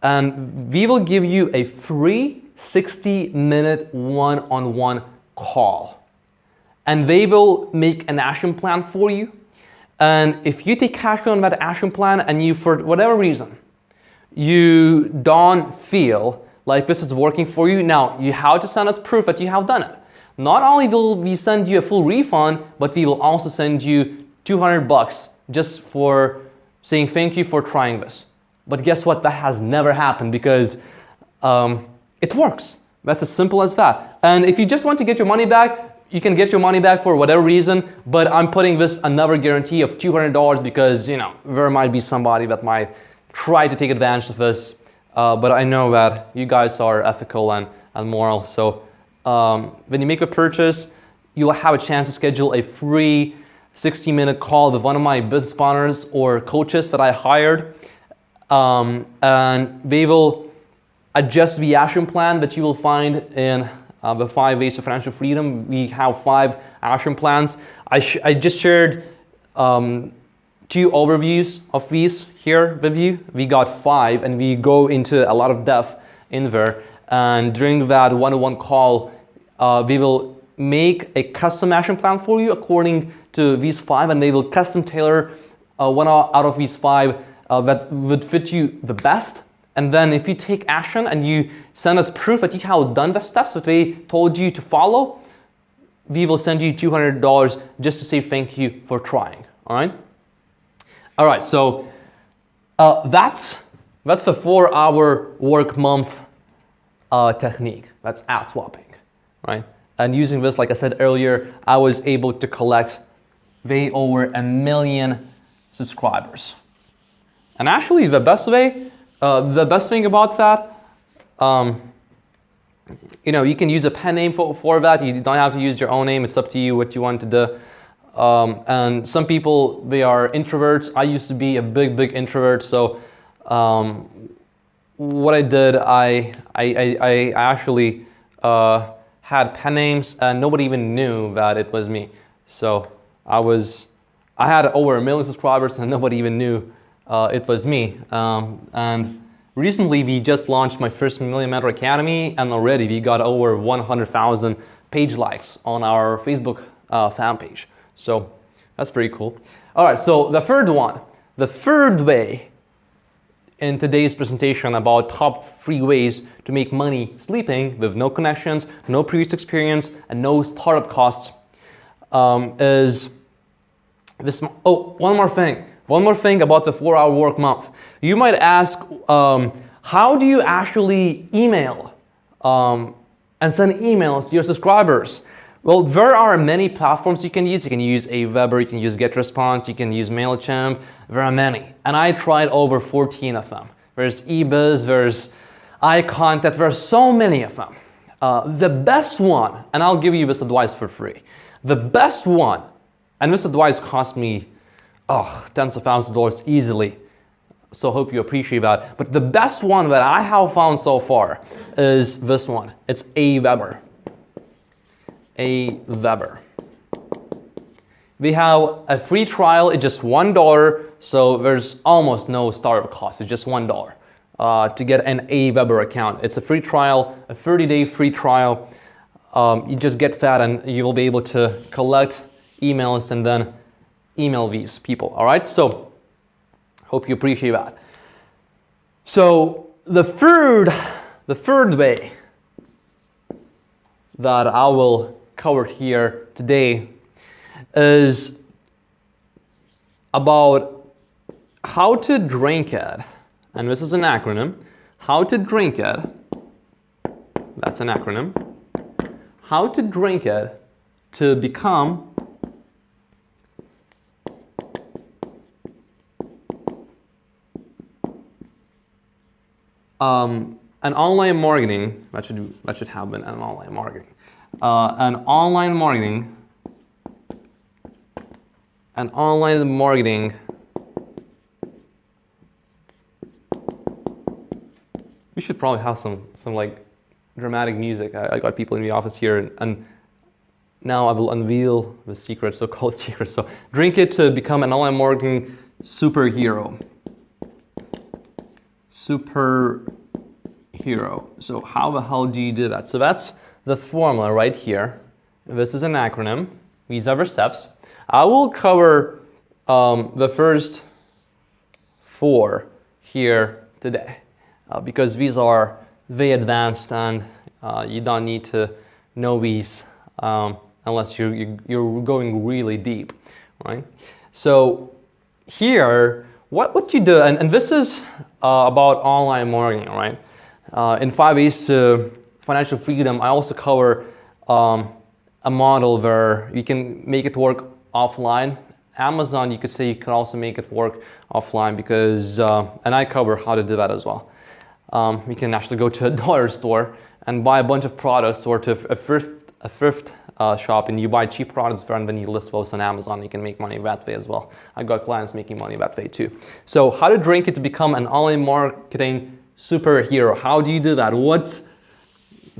and we will give you a free 60-minute one-on-one call. And they will make an action plan for you. And if you take action on that action plan and you, for whatever reason, you don't feel like this is working for you, now you have to send us proof that you have done it. Not only will we send you a full refund, but we will also send you $200 just for saying thank you for trying this. But guess what? That has never happened because it works. That's as simple as that. And if you just want to get your money back, you can get your money back for whatever reason, but I'm putting this another guarantee of $200 because, there might be somebody that might try to take advantage of this. But I know that you guys are ethical and moral. So when you make a purchase, you'll have a chance to schedule a free 60-minute call with one of my business partners or coaches that I hired. And they will adjust the action plan that you will find in the 5 Ways to Financial Freedom. We have 5 action plans. I just shared 2 overviews of these here with you. We got 5 and we go into a lot of depth in there. And during that one-on-one call, we will make a custom action plan for you according to these 5, and they will custom tailor one out of these 5 that would fit you the best. And then if you take action and you send us proof that you have done the steps that they told you to follow, we will send you $200 just to say thank you for trying. All right? All right, so that's the 4-hour work month technique. That's ad swapping, right? And using this, like I said earlier, I was able to collect way over 1 million subscribers. And actually, the best thing about that, you can use a pen name for that. You don't have to use your own name. It's up to you what you want to do. And some people, they are introverts. I used to be a big introvert. So what I did, I actually had pen names and nobody even knew that it was me. So I was I had over 1 million subscribers and nobody even knew it was me. And recently we just launched my first Million Mentor Academy, and already we got over 100,000 page likes on our Facebook fan page. So that's pretty cool. All right, so the third way in today's presentation about top 3 ways to make money sleeping with no connections, no previous experience, and no startup costs is this. Oh, one more thing about the 4-hour work month. You might ask, how do you actually email and send emails to your subscribers? Well, there are many platforms you can use. You can use Aweber, you can use GetResponse, you can use MailChimp. There are many, and I tried over 14 of them. There's eBiz, there's iContact, there are so many of them. The best one, and I'll give you this advice for free. The best one, and this advice cost me tens of thousands of dollars easily, so hope you appreciate that. But the best one that I have found so far is this one. It's Aweber. Aweber. We have a free trial. It's just $1, so there's almost no startup cost. It's just $1 to get an Aweber account. It's a free trial, a 30-day free trial. You just get that, and you will be able to collect emails and then email these people. All right. So hope you appreciate that. So the third way that I will cover here today is about how to drink it, and this is an acronym. How to drink it, that's an acronym. How to drink it to become an online marketing, that should have been an online marketing. An online marketing. We should probably have some like dramatic music. I got people in the office here, and now I will unveil the secret, so-called secret. So drink it to become an online marketing superhero. So how the hell do you do that? So that's the formula right here. This is an acronym. These are the steps. I will cover the first 4 here today because these are very advanced, and you don't need to know these unless you're going really deep, right? So here, what you do, and this is about online marketing, right? In 5 Ways to Financial Freedom, I also cover a model where you can make it work offline. Amazon, you could say you can also make it work offline because, and I cover how to do that as well. You can actually go to a dollar store and buy a bunch of products, or to a thrift shop, and you buy cheap products there, and then you list those on Amazon. You can make money that way as well. I got clients making money that way too. So how to drink it to become an online marketing superhero. How do you do that? What's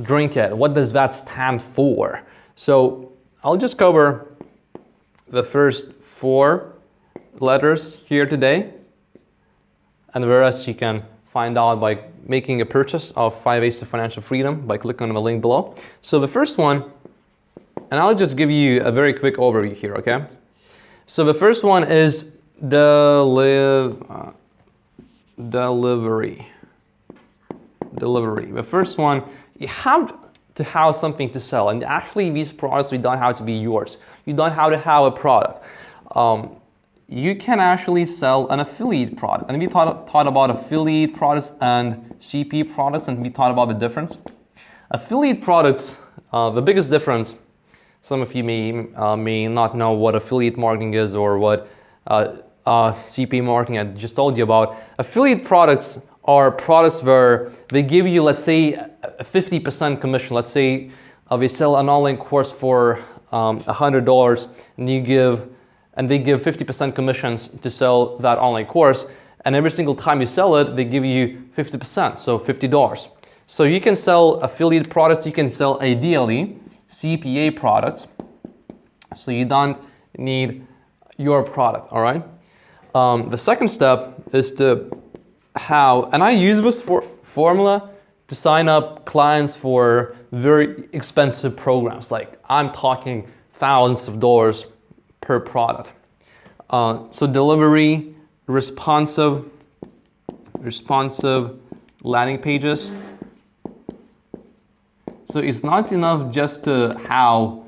drink it? What does that stand for? So I'll just cover the first 4 letters here today, and the rest you can find out by making a purchase of 5 Ways to Financial Freedom by clicking on the link below. So the first one, and I'll just give you a very quick overview here, okay? So the first one is delivery. The first one, you have to have something to sell, and actually these products, we don't have to be yours. You don't have to have a product. You can actually sell an affiliate product, and we thought about affiliate products and CP products, and we thought about the difference. Affiliate products, the biggest difference, some of you may not know what affiliate marketing is or what CP marketing I just told you about. Affiliate products are products where they give you, let's say, a 50% commission. Let's say they sell an online course for $100, and they give 50% commissions to sell that online course, and every single time you sell it, they give you 50%, so $50. So you can sell affiliate products, you can sell ideally CPA products, so you don't need your product, all right? The second step is and I use this formula to sign up clients for very expensive programs. Like I'm talking thousands of dollars per product. So delivery, responsive landing pages. So it's not enough just to how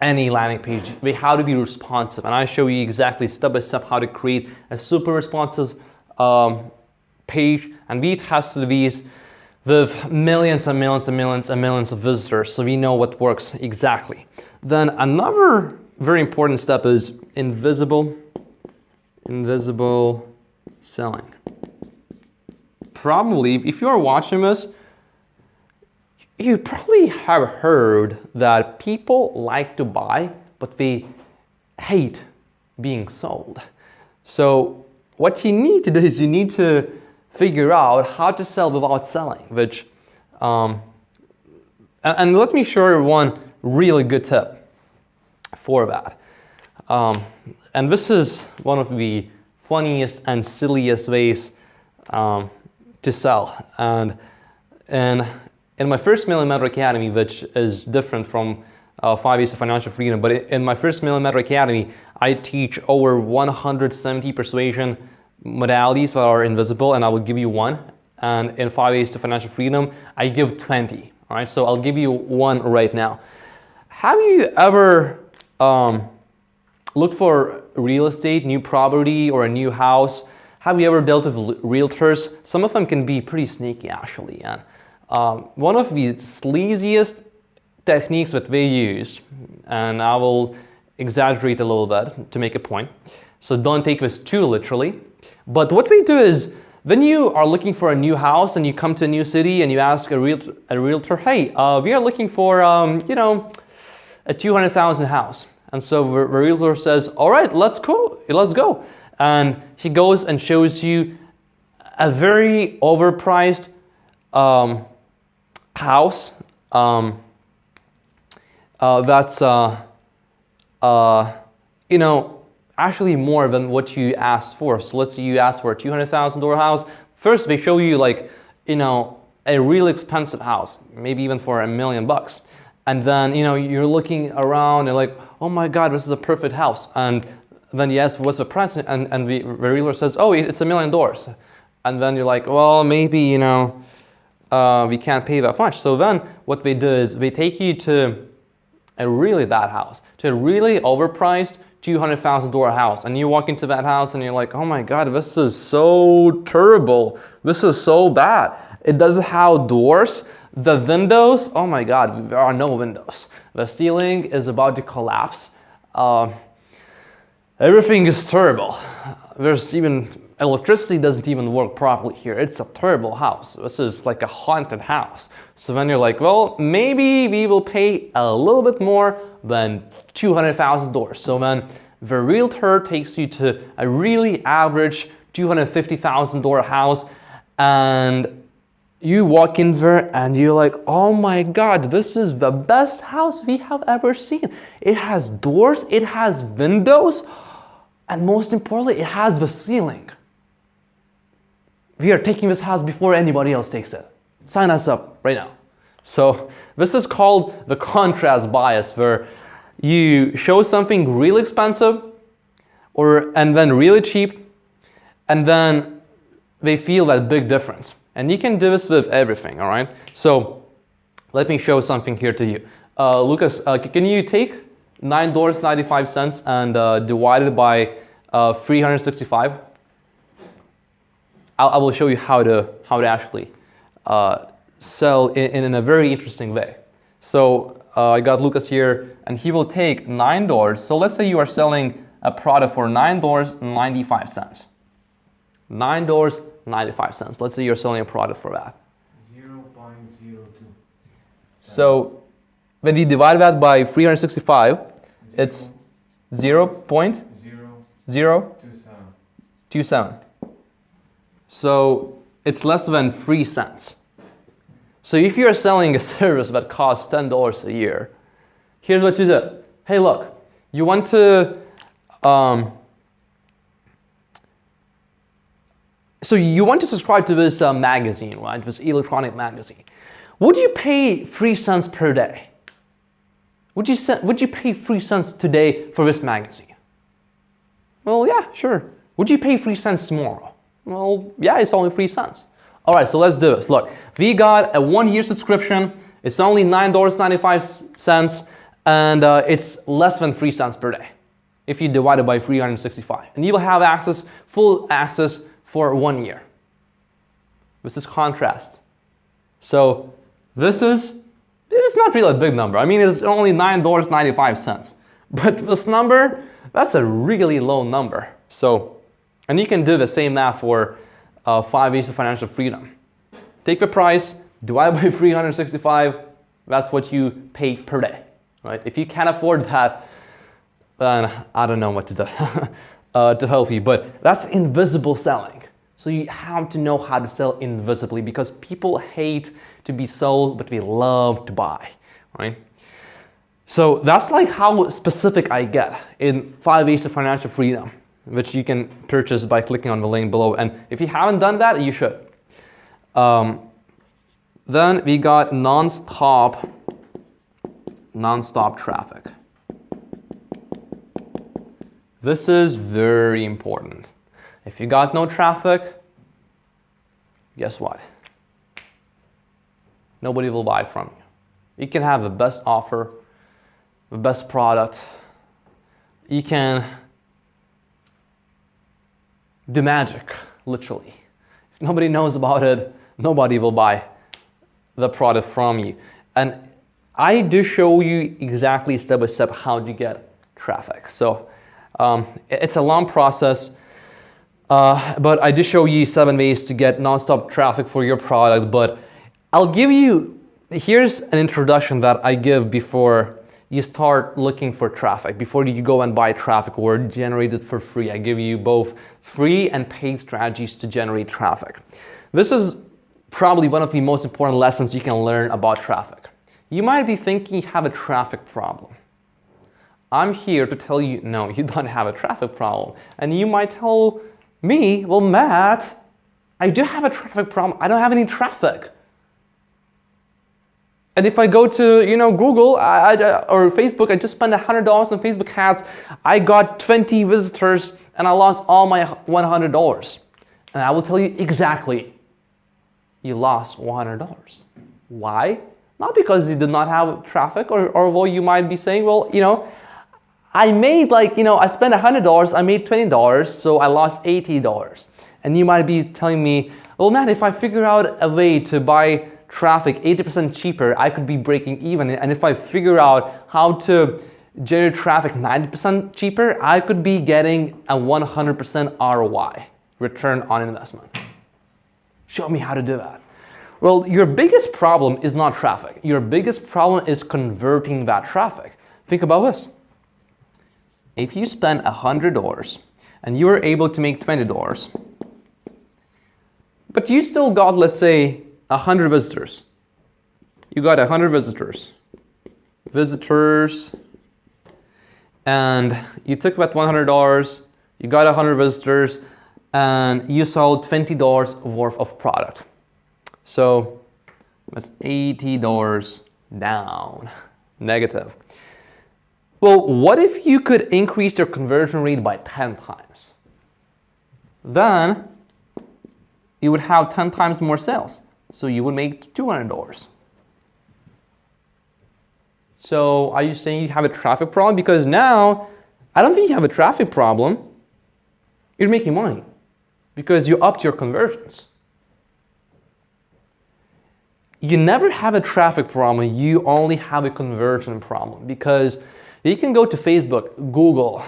any landing page, they have to be responsive. And I show you exactly step by step how to create a super responsive page, and we tested these with millions and millions and millions and millions of visitors, so we know what works exactly. Then another very important step is invisible selling. Probably, if you are watching this, you probably have heard that people like to buy, but they hate being sold. So what you need to do is you need to figure out how to sell without selling, which, and let me show you one really good tip for that. And this is one of the funniest and silliest ways to sell. And in my first Millimeter Academy, which is different from 5 Ways to Financial Freedom, but in my first Millimeter Academy, I teach over 170 persuasion modalities that are invisible, and I will give you one. And in 5 Ways to Financial Freedom, I give 20. All right, so I'll give you one right now. Have you ever looked for real estate, new property, or a new house? Have you ever dealt with realtors? Some of them can be pretty sneaky, actually. And one of the sleaziest techniques that they use, and I will exaggerate a little bit to make a point, so don't take this too literally, but what we do is when you are looking for a new house and you come to a new city and you ask a realtor, hey, we are looking for a 200,000 house. And so the realtor says, all right, let's go. And he goes and shows you a very overpriced house that's actually more than what you asked for. So let's say you asked for a $200,000 house. First, they show you a real expensive house, maybe even for $1 million. And then, you're looking around and like, oh my God, this is a perfect house. And then you ask, what's the price? And the realtor says, oh, it's $1 million. And then you're like, well, maybe, we can't pay that much. So then what they do is they take you to a really bad house, to a really overpriced $200,000 house. And you walk into that house and you're like, oh my God, this is so terrible. This is so bad. It doesn't have doors. The windows, oh my God, there are no windows. The ceiling is about to collapse. Everything is terrible. There's even, electricity doesn't even work properly here. It's a terrible house. This is like a haunted house. So then you're like, well, maybe we will pay a little bit more than $200,000. So then the realtor takes you to a really average $250,000 house, and you walk in there and you're like, oh my God, this is the best house we have ever seen. It has doors, it has windows, and most importantly, it has the ceiling. We are taking this house before anybody else takes it. Sign us up right now. So this is called the contrast bias, where you show something really expensive and then really cheap, and then they feel that big difference. And you can do this with everything, all right? So let me show something here to you. Lucas, can you take $9.95 and divide it by 365? I will show you how to actually sell in a very interesting way. So I got Lucas here, and he will take $9. So let's say you are selling a product for $9.95. $9.95. Let's say you're selling a product for that. 0.02. So when you divide that by 365, it's 0.027. So it's less than 3 cents. So if you're selling a service that costs $10 a year, here's what you do. Hey, look, you want to So you want to subscribe to this magazine, right? This electronic magazine. Would you pay 3 cents per day? Would you pay 3 cents today for this magazine? Well, yeah, sure. Would you pay 3 cents tomorrow? Well, yeah, it's only 3 cents. All right, so let's do this. Look, we got a 1-year subscription. It's only $9.95, and it's less than 3 cents per day if you divide it by 365. And you will have access, full access for 1 year. This is contrast. So this is, it's not really a big number. I mean, it's only $9.95. But this number, that's a really low number. So, and you can do the same math for 5 Ways to Financial Freedom. Take the price, divide by 365, that's what you pay per day, right? If you can't afford that, then I don't know what to do to help you, but that's invisible selling. So you have to know how to sell invisibly because people hate to be sold, but we love to buy, right? So that's like how specific I get in 5 Ways to Financial Freedom, which you can purchase by clicking on the link below. And if you haven't done that, you should. Then we got non-stop traffic. This is very important. If you got no traffic, guess what? Nobody will buy from you. You can have the best offer, the best product. You can do magic, literally. If nobody knows about it, nobody will buy the product from you. And I do show you exactly step by step how to get traffic. So it's a long process, but I do show you 7 ways to get nonstop traffic for your product. But I'll give you, here's an introduction that I give before you start looking for traffic, before you go and buy traffic or generate it for free. I give you both free and paid strategies to generate traffic. This is probably one of the most important lessons you can learn about traffic. You might be thinking you have a traffic problem. I'm here to tell you, no, you don't have a traffic problem. And you might tell me, well, Matt, I do have a traffic problem. I don't have any traffic. And if I go to, Google or Facebook, I just spent $100 on Facebook ads. I got 20 visitors and I lost all my $100. And I will tell you exactly, you lost $100. Why? Not because you did not have traffic, or well, you might be saying, well, I made I spent $100, I made $20, so I lost $80. And you might be telling me, well, man, if I figure out a way to buy traffic 80% cheaper, I could be breaking even. And if I figure out how to generate traffic 90% cheaper, I could be getting a 100% ROI, return on investment. Show me how to do that. Well, your biggest problem is not traffic. Your biggest problem is converting that traffic. Think about this. If you spend $100 and you were able to make $20, but you still got, let's say, 100 visitors. You got 100 visitors, and you took that $100, you got 100 visitors, and you sold $20 worth of product. So that's $80 down, negative. Well, what if you could increase your conversion rate by 10 times? Then you would have 10 times more sales. So you would make $200. So are you saying you have a traffic problem? Because now, I don't think you have a traffic problem. You're making money because you upped your conversions. You never have a traffic problem, you only have a conversion problem, because you can go to Facebook, Google,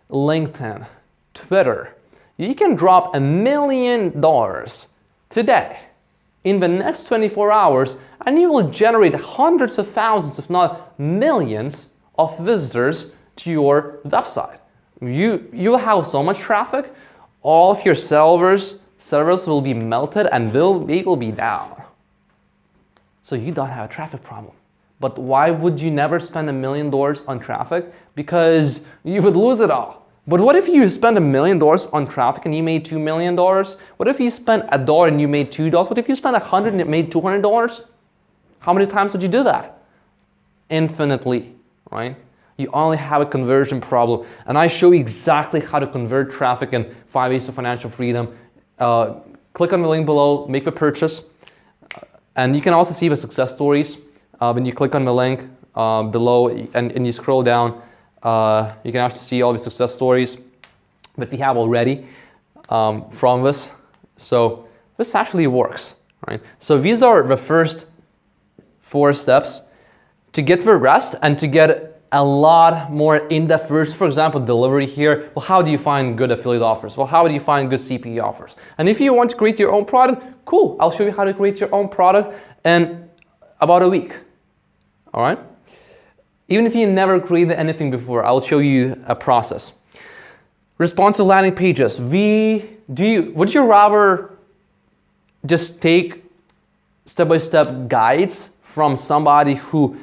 LinkedIn, Twitter. You can drop $1 million today in the next 24 hours, and you will generate hundreds of thousands, if not millions, of visitors to your website. You'll have so much traffic, all of your servers will be melted and they will be down. So you don't have a traffic problem. But why would you never spend $1 million on traffic? Because you would lose it all. But what if you spend $1 million on traffic and you made $2 million? What if you spent $1 and you made $2? What if you spent $100 and it made $200? How many times would you do that? Infinitely, right? You only have a conversion problem. And I show you exactly how to convert traffic in 5 Ways to Financial Freedom. Click on the link below, make the purchase. And you can also see the success stories. When you click on the link below and you scroll down, you can actually see all the success stories that we have already from this. So this actually works, right? So these are the first 4 steps. To get the rest and to get a lot more in-depth versions, for example, delivery here. Well, how do you find good affiliate offers? Well, how do you find good CPE offers? And if you want to create your own product, cool. I'll show you how to create your own product in about a week. All right? Even if you never created anything before, I'll show you a process. Responsive landing pages. Would you rather just take step-by-step guides from somebody who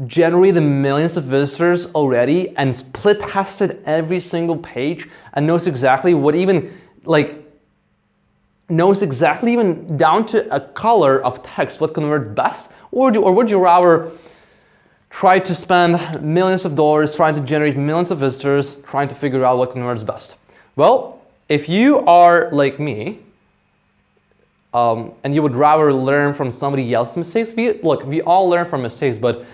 generated millions of visitors already and split tested every single page and knows exactly what knows exactly even down to a color of text what converts best? Or would you rather try to spend millions of dollars trying to generate millions of visitors trying to figure out what converts best? Well, if you are like me, and you would rather learn from somebody else's mistakes, we all learn from mistakes, but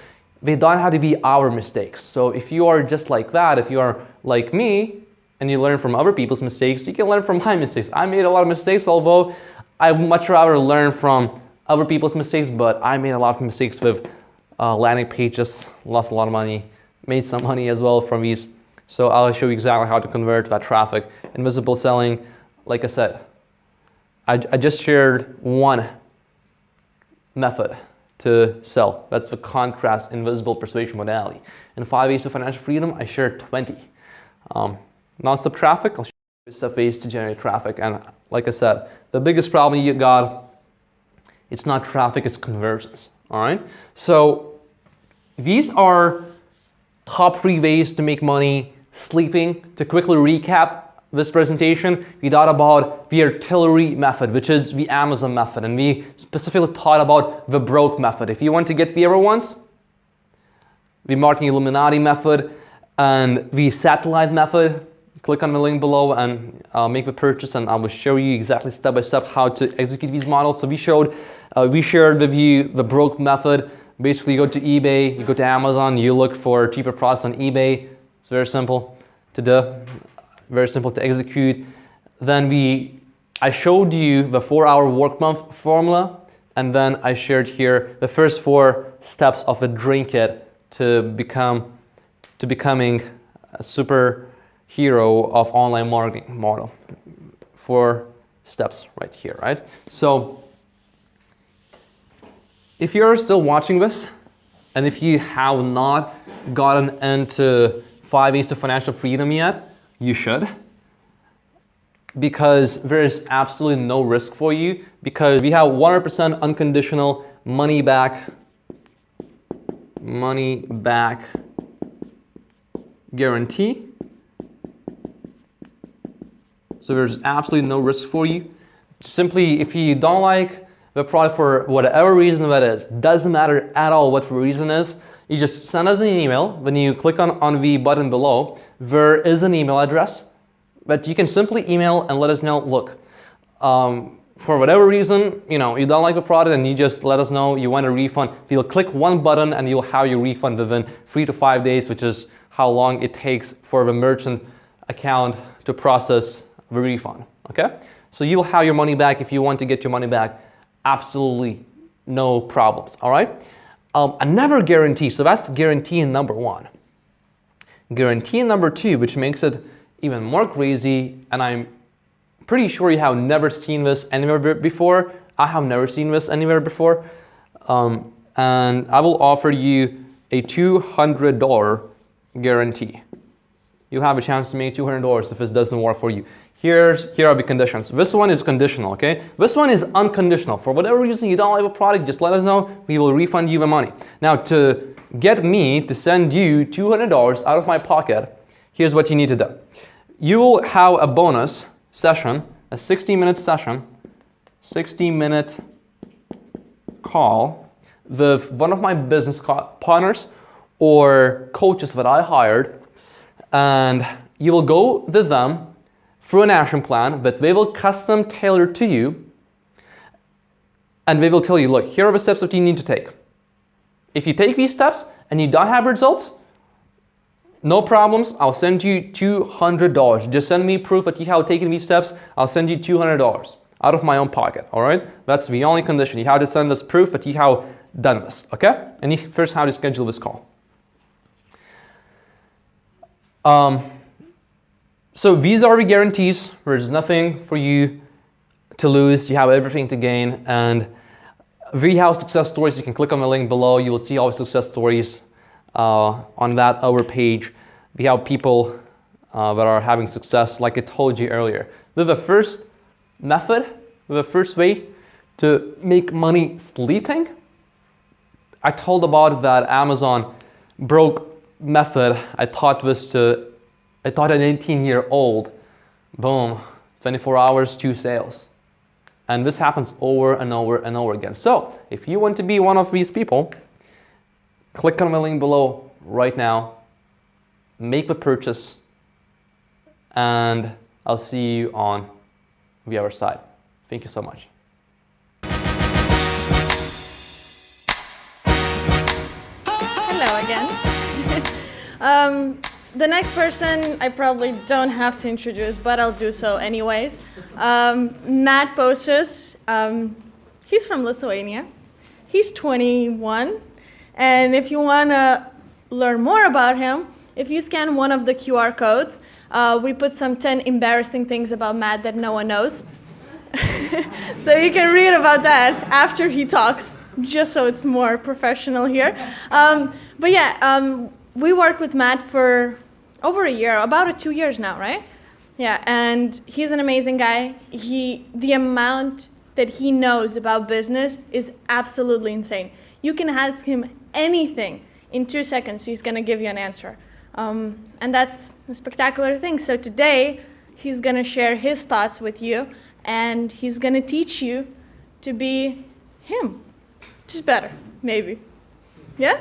they don't have to be our mistakes. So if you are just like that, if you are like me, and you learn from other people's mistakes, you can learn from my mistakes. I made a lot of mistakes, although I would much rather learn from other people's mistakes, but I made a lot of mistakes with landing pages, lost a lot of money, made some money as well from these. So I'll show you exactly how to convert that traffic. Invisible selling, like I said, I just shared one method to sell. That's the contrast invisible persuasion modality. In 5 Ways to Financial Freedom, I shared 20. Non-stop traffic, I'll show you step ways to generate traffic. And like I said, the biggest problem you got, it's not traffic, it's conversions. All right. So these are top 3 ways to make money sleeping. To quickly recap this presentation, we thought about the artillery method, which is the Amazon method, and we specifically thought about the broke method. If you want to get the other ones, the marketing Illuminati method and the satellite method, click on the link below and make the purchase, and I will show you exactly step by step how to execute these models. So we shared with you the broke method. Basically, you go to eBay, you go to Amazon, you look for cheaper products on eBay. It's very simple to do. Very simple to execute. Then I showed you the 4-hour work month formula, and then I shared here the first 4 steps of the dream kit to becoming a superhero of online marketing model. 4 steps right here, right? So if you're still watching this, and if you have not gotten into 5 Ways to Financial Freedom yet, you should, because there is absolutely no risk for you, because we have 100% unconditional money back guarantee. So there's absolutely no risk for you. Simply, if you don't like the product for whatever reason that is, doesn't matter at all what the reason is, you just send us an email. When you click on the button below, there is an email address, but you can simply email and let us know, look, for whatever reason, you don't like the product, and you just let us know you want a refund. You'll click one button and you'll have your refund within 3 to 5 days, which is how long it takes for the merchant account to process the refund, okay? So you'll have your money back if you want to get your money back. Absolutely no problems, all right? A never guarantee, so that's guarantee number 1. Guarantee number 2, which makes it even more crazy, and I'm pretty sure you have never seen this anywhere before. I have never seen this anywhere before. And I will offer you a $200 guarantee. You have a chance to make $200 if this doesn't work for you. Here are the conditions. This one is conditional, okay? This one is unconditional. For whatever reason you don't like a product, just let us know. We will refund you the money. Now, to get me to send you $200 out of my pocket, here's what you need to do. you will have a bonus session, a 60-minute session, 60-minute call with one of my business partners or coaches that I hired, and you will go with them through an action plan that they will custom tailor to you, and they will tell you, look, here are the steps that you need to take. If you take these steps and you don't have results, no problems, I'll send you $200. Just send me proof that you have taken these steps, I'll send you $200 out of my own pocket, all right? That's the only condition. You have to send us proof that you have done this, okay? And you first have to schedule this call. So these are the guarantees. There's nothing for you to lose. You have everything to gain. And we have success stories. You can click on the link below. You will see all the success stories on our page. We have people that are having success, like I told you earlier. With the first method, with the first way to make money sleeping, I told about that Amazon broke method. I taught an 18-year-old, boom, 24 hours, 2 sales. And this happens over and over and over again. So if you want to be one of these people, click on the link below right now, make the purchase, and I'll see you on the other side. Thank you so much. Hello again. The next person I probably don't have to introduce, but I'll do so anyways. Matt Postas. He's from Lithuania. He's 21. And if you want to learn more about him, if you scan one of the QR codes, we put some 10 embarrassing things about Matt that no one knows. So you can read about that after he talks, just so it's more professional here. But yeah, we worked with Matt for over a year, about 2 years now, right? Yeah, and he's an amazing guy. The amount that he knows about business is absolutely insane. You can ask him anything. In 2 seconds, he's gonna give you an answer. And that's a spectacular thing. So today, he's gonna share his thoughts with you, and he's gonna teach you to be him. Just better, maybe. Yeah?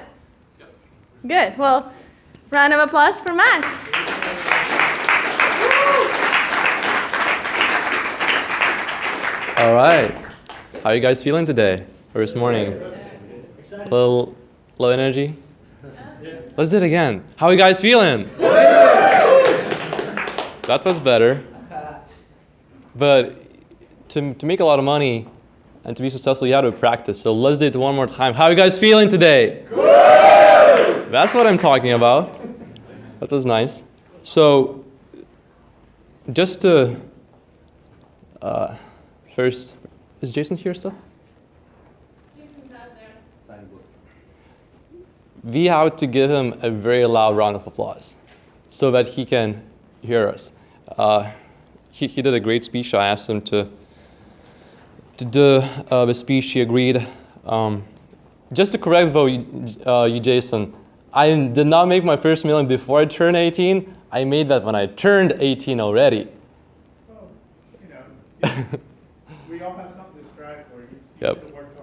Good. Well, round of applause for Matt. All right. How are you guys feeling today or this morning? A little low energy? Let's do it again. How are you guys feeling? That was better. But to make a lot of money and to be successful, you have to practice. So let's do it one more time. How are you guys feeling today? That's what I'm talking about. That was nice. So just to first, is Jason here still? Jason's out there. We have to give him a very loud round of applause so that he can hear us. He did a great speech. I asked him to do the speech. He agreed. Just to correct though, you Jason, I did not make my first million before I turned 18. I made that when I turned 18 already. Well, we all have something to strive for. You Yep. should have worked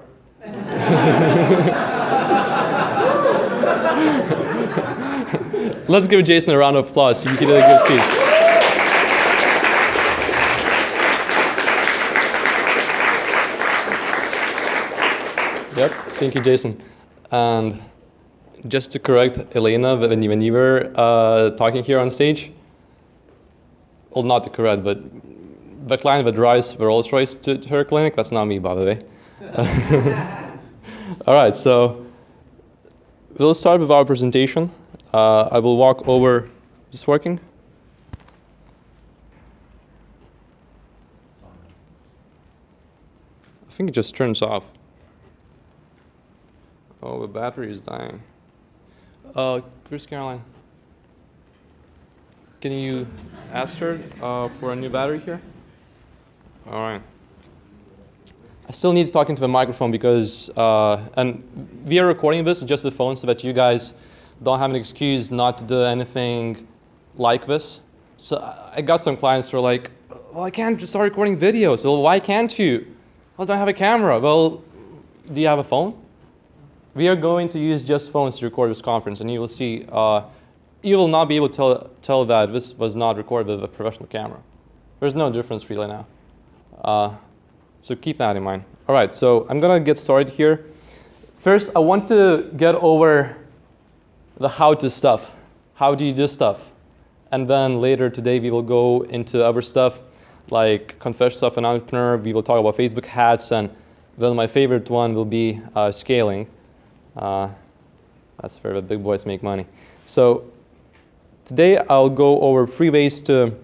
hard. Let's give Jason a round of applause. He did a good speech. Yep, thank you, Jason. And just to correct Elena, when you were talking here on stage, well, not to correct, but the client that drives the Rolls Royce to her clinic, that's not me, by the way. All right, so we'll start with our presentation. I will walk over. Is this working? I think it just turns off. Oh, the battery is dying. Chris Caroline, can you ask her for a new battery here? All right. I still need to talk into the microphone because, and we are recording this just with phone so that you guys don't have an excuse not to do anything like this. So I got some clients who are like, well, I can't just start recording videos. Well, why can't you? Well, I don't have a camera. Well, do you have a phone? We are going to use just phones to record this conference, and you will see, you will not be able to tell that this was not recorded with a professional camera. There's no difference really now. So keep that in mind. All right, so I'm gonna get started here. First, I want to get over the how-to stuff. How do you do stuff? And then later today, we will go into other stuff like Confessions of an Entrepreneur. We will talk about Facebook ads, and then my favorite one will be scaling. That's where the big boys make money. So today, I'll go over 3 ways to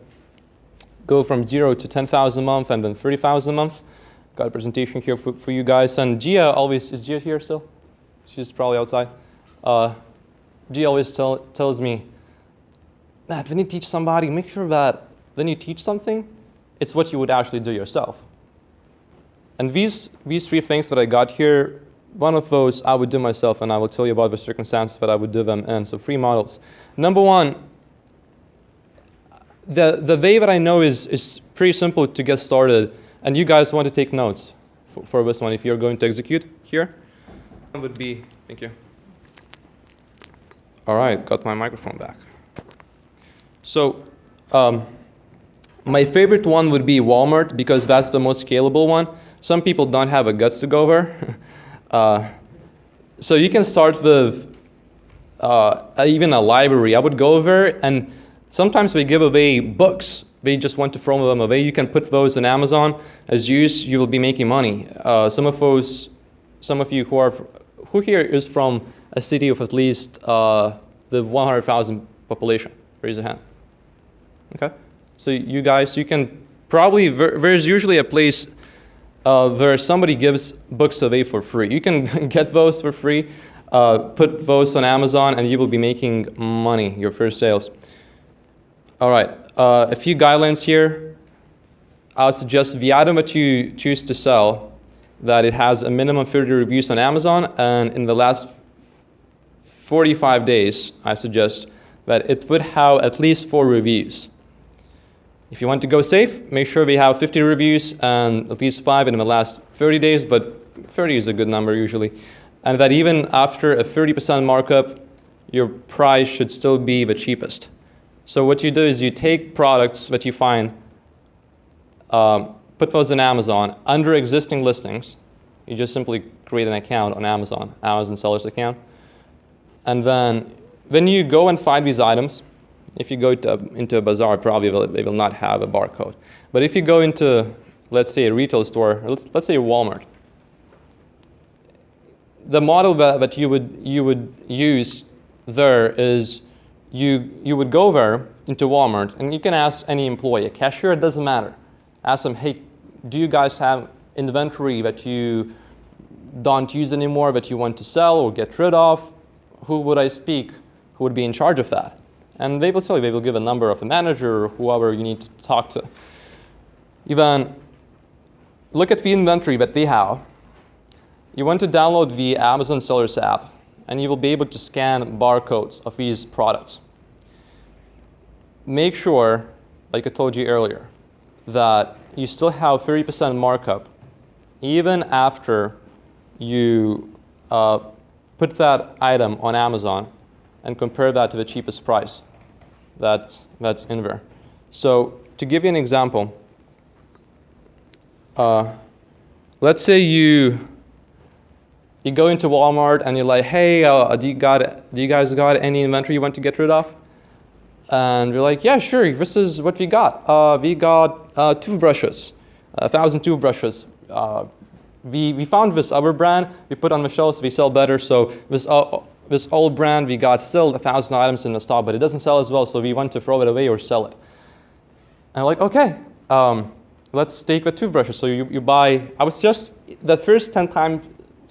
go from 0 to 10,000 a month and then 30,000 a month. Got a presentation here for you guys. And Gia always, is Gia here still? She's probably outside. Gia always tells me, Matt, when you teach somebody, make sure that when you teach something, it's what you would actually do yourself. And these 3 things that I got here, one of those I would do myself, and I will tell you about the circumstances that I would do them in. So 3 models. Number 1, the way that I know is pretty simple to get started, and you guys want to take notes for this one if you're going to execute here. One would be, thank you. All right, got my microphone back. So my favorite one would be Walmart because that's the most scalable one. Some people don't have the guts to go there. So you can start with even a library. I would go there, and sometimes we give away books. They just want to throw them away. You can put those on Amazon as use. You will be making money. Some of you who here is from a city of at least the 100,000 population? Raise a hand. Okay. So you guys, you can probably, there's usually a place where somebody gives books away for free. You can get those for free, put those on Amazon, and you will be making money, your first sales. All right, a few guidelines here. I would suggest the item that you choose to sell, that it has a minimum 30 reviews on Amazon, and in the last 45 days, I suggest that it would have at least 4 reviews. If you want to go safe, make sure we have 50 reviews and at least 5 in the last 30 days, but 30 is a good number usually. And that even after a 30% markup, your price should still be the cheapest. So what you do is you take products that you find, put those on Amazon under existing listings. You just simply create an account on Amazon seller's account. And then when you go and find these items, if you go into a bazaar, probably they will not have a barcode. But if you go into, let's say, a retail store, let's say Walmart, the model that you would use there is you would go there into Walmart, and you can ask any employee, a cashier, it doesn't matter. Ask them, hey, do you guys have inventory that you don't use anymore, that you want to sell or get rid of? Who would I speak? Who would be in charge of that? And they will tell you, they will give a number of a manager or whoever you need to talk to. You then look at the inventory that they have. You want to download the Amazon Sellers app, and you will be able to scan barcodes of these products. Make sure, like I told you earlier, that you still have 30% markup even after you put that item on Amazon and compare that to the cheapest price that's in there. So to give you an example, let's say you go into Walmart and you're like, hey, do you guys got any inventory you want to get rid of? And you're like, yeah, sure, this is what we got. We got toothbrushes, 1,000 toothbrushes. We found this other brand, we put on the shelves, we sell better, so this old brand, we got still 1,000 items in the stock, but it doesn't sell as well, so we want to throw it away or sell it. And I'm like, okay, let's take the toothbrushes. So you buy, I was just, the first 10 times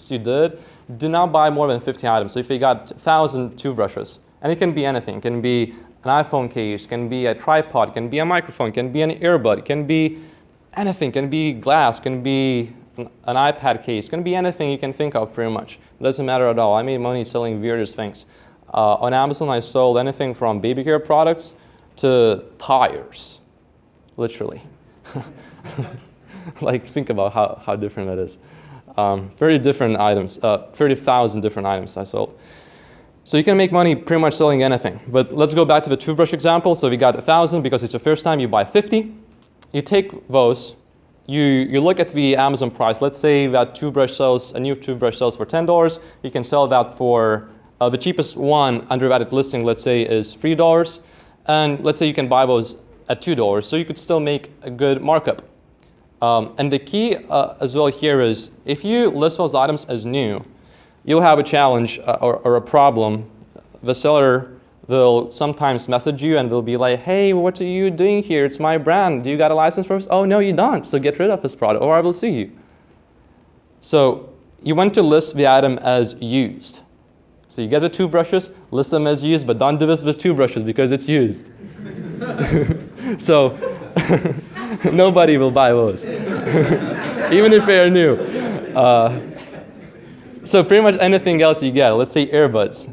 you did, do not buy more than 50 items. So if you got 1,000 toothbrushes, and it can be anything, it can be an iPhone case, can be a tripod, can be a microphone, can be an earbud, can be anything, can be glass, can be an iPad case, can be anything you can think of pretty much. It doesn't matter at all. I made money selling weirdest things. On Amazon, I sold anything from baby care products to tires, literally. Like, think about how different that is. Very different items, 30,000 different items I sold. So you can make money pretty much selling anything. But let's go back to the toothbrush example. So we got 1,000 because it's your first time, you buy 50. You take those, you look at the Amazon price. Let's say that a new toothbrush sells for $10. You can sell that for, the cheapest one under that listing, let's say, is $3. And let's say you can buy those at $2. So you could still make a good markup. And the key as well here is, if you list those items as new, you'll have a challenge or a problem. The seller will sometimes message you and they'll be like, hey, what are you doing here? It's my brand. Do you got a license for this? Oh, no, you don't. So get rid of this product or I will sue you. So you want to list the item as used. So you get the toothbrushes, list them as used, but don't do this with toothbrushes because it's used. So nobody will buy those, even if they are new. So pretty much anything else you get, let's say earbuds.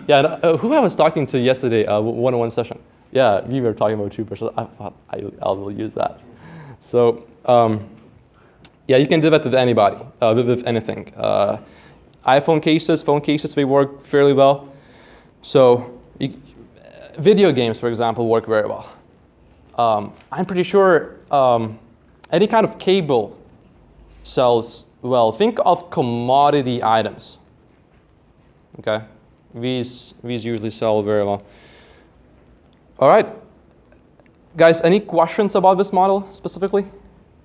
Yeah, who I was talking to yesterday, one-on-one session. Yeah, we were talking about toothbrushes. I thought I will use that. So yeah, you can do that with anybody, with anything. iPhone cases, phone cases, they work fairly well. So video games, for example, work very well. I'm pretty sure any kind of cable sells well. Think of commodity items. Okay, these usually sell very well. All right, guys, any questions about this model specifically?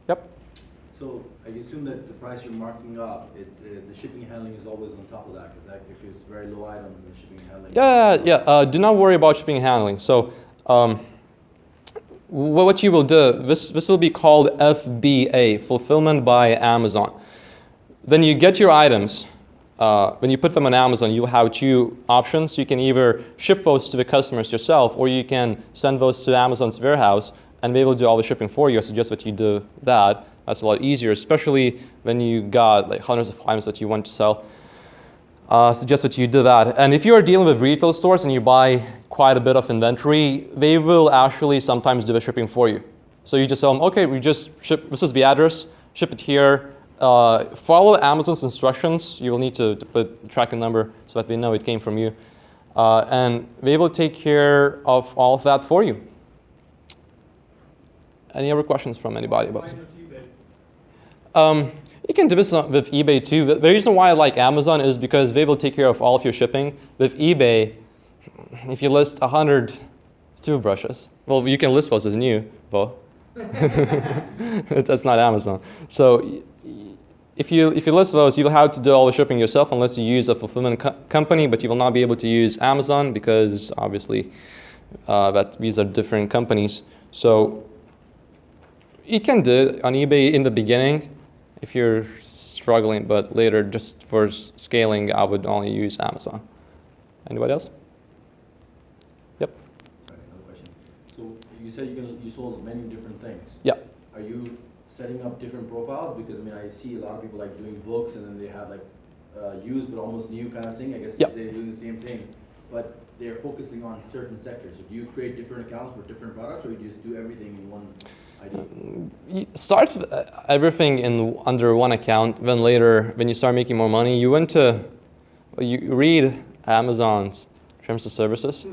Yep. So I assume that the price you're marking up, the shipping and handling is always on top of that, because if it's very low items, the shipping and handling. Yeah. Do not worry about shipping and handling. So what you will do, this will be called FBA, Fulfillment by Amazon. When you get your items, when you put them on Amazon, you'll have two options. You can either ship those to the customers yourself, or you can send those to Amazon's warehouse, and they will do all the shipping for you. I suggest that you do that. That's a lot easier, especially when you got like hundreds of items that you want to sell. Suggest that you do that. And if you are dealing with retail stores and you buy quite a bit of inventory, they will actually sometimes do the shipping for you. So you just tell them, okay, we just ship, this is the address, ship it here. Follow Amazon's instructions. You will need to put the tracking number so that they know it came from you. And they will take care of all of that for you. Any other questions from anybody about this? You can do this with eBay too. The reason why I like Amazon is because they will take care of all of your shipping. With eBay, if you list 100 toothbrushes, well, you can list those as new, though. That's not Amazon. So if you list those, you'll have to do all the shipping yourself unless you use a fulfillment company, but you will not be able to use Amazon because obviously these are different companies. So you can do it on eBay in the beginning if you're struggling, but later, just for scaling, I would only use Amazon. Anybody else? Yep. Sorry, another question. So you said you sold many different things. Yeah. Are you setting up different profiles? Because I mean, I see a lot of people like doing books, and then they have like used but almost new kind of thing. I guess yeah. they're doing the same thing, but they're focusing on certain sectors. So do you create different accounts for different products, or you just do everything in one? You start everything under one account. Then later, when you start making more money, you read Amazon's terms of services.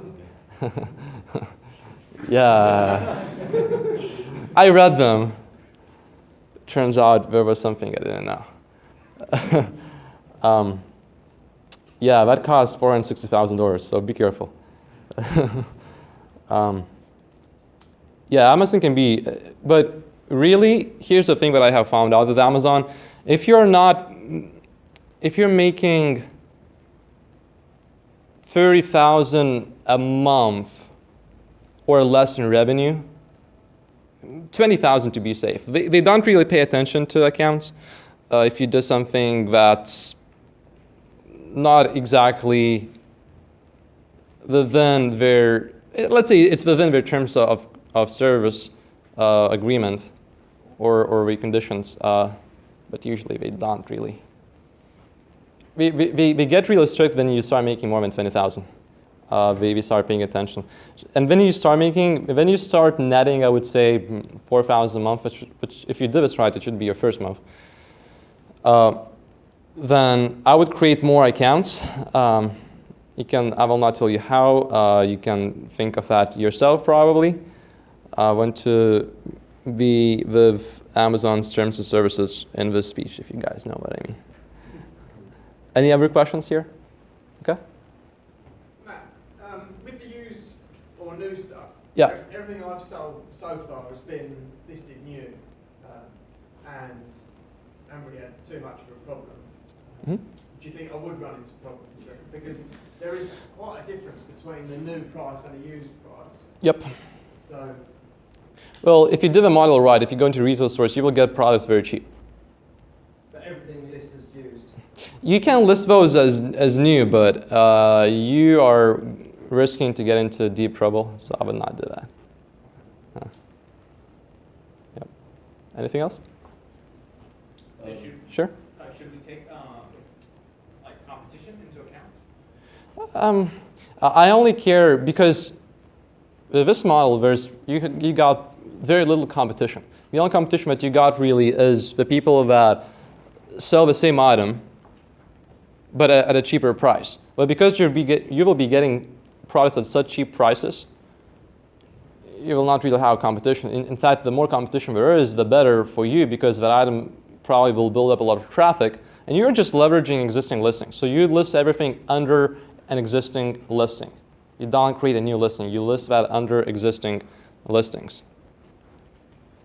Yeah, I read them. Turns out there was something I didn't know. Yeah, that cost $460,000. So be careful. Yeah, Amazon can be, but really, here's the thing that I have found out with Amazon. If you're making $30,000 a month or less in revenue, $20,000 to be safe. They don't really pay attention to accounts. If you do something that's not exactly within their, let's say it's within their terms of service agreement or conditions, but usually they don't really. They get really strict when you start making more than $20,000. we start paying attention. And when you start netting, I would say 4,000 a month, which if you did this right, it should be your first month. Then I would create more accounts. I will not tell you how. You can think of that yourself probably. I want to be with Amazon's terms and services in this speech, if you guys know what I mean. Any other questions here? Okay. Matt, with the used or new stuff, Yeah. everything I've sold so far has been listed new and haven't really had too much of a problem. Mm-hmm. Do you think I would run into problems then? Because there is quite a difference between the new price and a used price. Yep. So, Well, if you do the model right, if you go into retail stores, you will get products very cheap. but everything you list as used. You can list those as new, but you are risking to get into deep trouble, so I would not do that. Yep. Anything else? Sure. Should we take like competition into account? I only care because with this model, you got very little competition. The only competition that you got really is the people that sell the same item, but at a cheaper price. But because you will be getting products at such cheap prices, you will not really have competition. In fact, the more competition there is, the better for you, because that item probably will build up a lot of traffic, and you're just leveraging existing listings. So you list everything under an existing listing. You don't create a new listing. You list that under existing listings.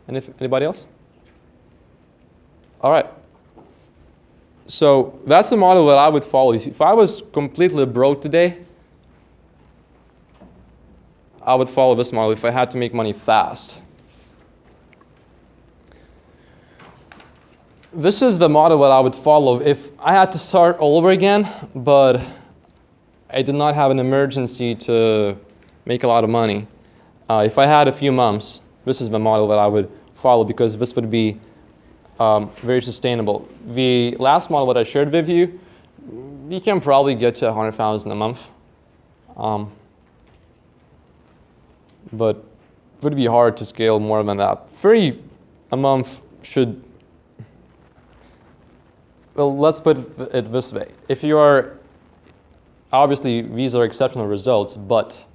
Anybody else? All right. So that's the model that I would follow. If I was completely broke today, I would follow this model if I had to make money fast. This is the model that I would follow if I had to start all over again, but I did not have an emergency to make a lot of money. If I had a few months, this is the model that I would follow, because this would be very sustainable. The last model that I shared with you, you can probably get to 100,000 a month. But it would be hard to scale more than that. 30 a month should, well, let's put it this way. If you are, obviously these are exceptional results, but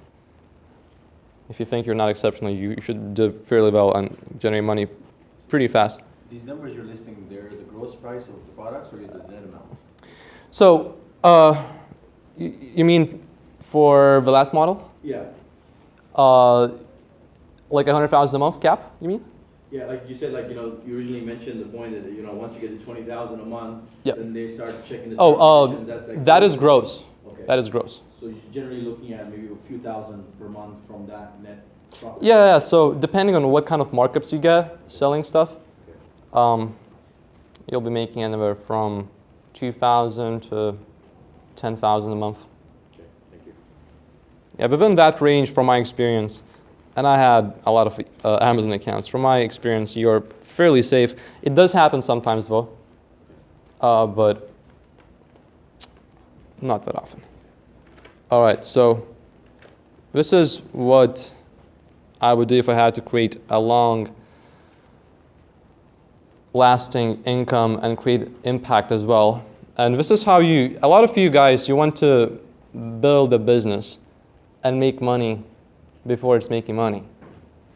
if you think you're not exceptional, you should do fairly well and generate money pretty fast. These numbers you're listing, they're the gross price of the products or the net amount? So, you mean for the last model? Yeah. Like 100,000 a month cap, you mean? Yeah, like you said, like, you originally mentioned the point that, once you get to 20,000 a month, Yep. then they start checking the Oh, terms and that's like that is gross. Okay. That is gross. So you're generally looking at maybe a few thousand per month from that net profit. Yeah, so depending on what kind of markups you get selling stuff, you'll be making anywhere from 2,000 to 10,000 a month. Okay, thank you. Yeah, within that range, from my experience, and I had a lot of Amazon accounts, from my experience, you're fairly safe. It does happen sometimes though, but not that often. All right, so this is what I would do if I had to create a long-lasting income and create impact as well. And this is how a lot of you guys, you want to build a business and make money before it's making money.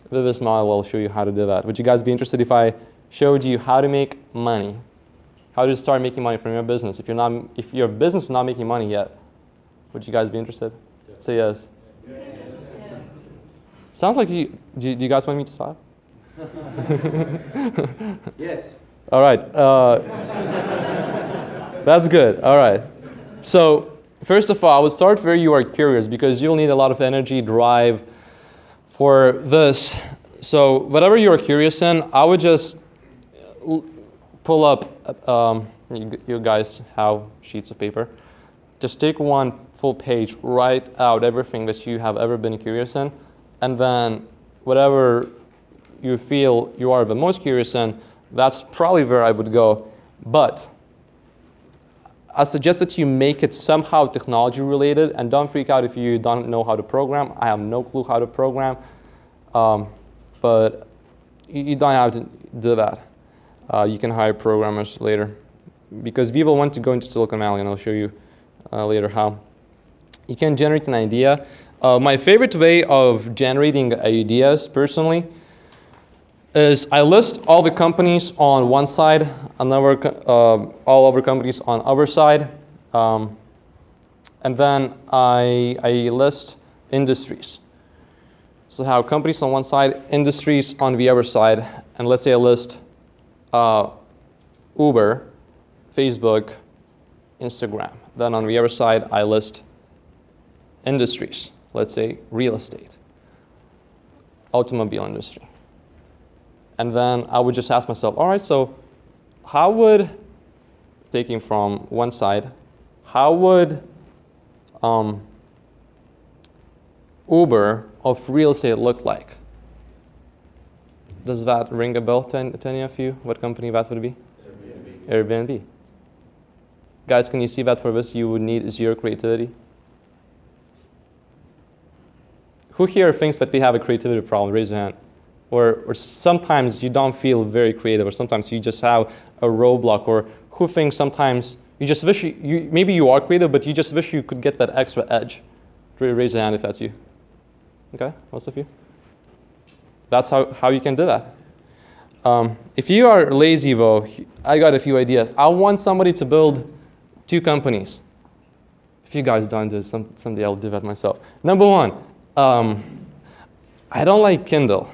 With this model, I'll show you how to do that. Would you guys be interested if I showed you how to make money? How to start making money from your business? If your business is not making money yet, would you guys be interested? Yeah. Say yes. Yes. Sounds like do you guys want me to stop? Yes. All right. That's good. All right. So first of all, I would start where you are curious, because you'll need a lot of energy, drive for this. So whatever you're curious in, I would just pull up, you guys have sheets of paper. Just take one full page, write out everything that you have ever been curious in, and then whatever you feel you are the most curious in, that's probably where I would go. But I suggest that you make it somehow technology related, and don't freak out if you don't know how to program. I have no clue how to program, but you don't have to do that. You can hire programmers later, because we will want to go into Silicon Valley, and I'll show you later how. You can generate an idea. My favorite way of generating ideas, personally, is I list all the companies on one side, all other companies on other side, and then I list industries. So I have companies on one side, industries on the other side, and let's say I list Uber, Facebook, Instagram. Then on the other side, I list industries. Let's say real estate, automobile industry. And then I would just ask myself, all right, so how would, taking from one side, how would Uber of real estate look like? Does that ring a bell to any of you? What company that would be? Airbnb. Guys, can you see that for this you would need zero creativity? Who here thinks that we have a creativity problem? Raise your hand. Or sometimes you don't feel very creative, or sometimes you just have a roadblock, or who thinks sometimes you just wish maybe you are creative, but you just wish you could get that extra edge? Raise your hand if that's you. Okay, most of you? That's how you can do that. If you are lazy though, I got a few ideas. I want somebody to build 2 companies. If you guys don't do it, someday I'll do that myself. Number 1, I don't like Kindle,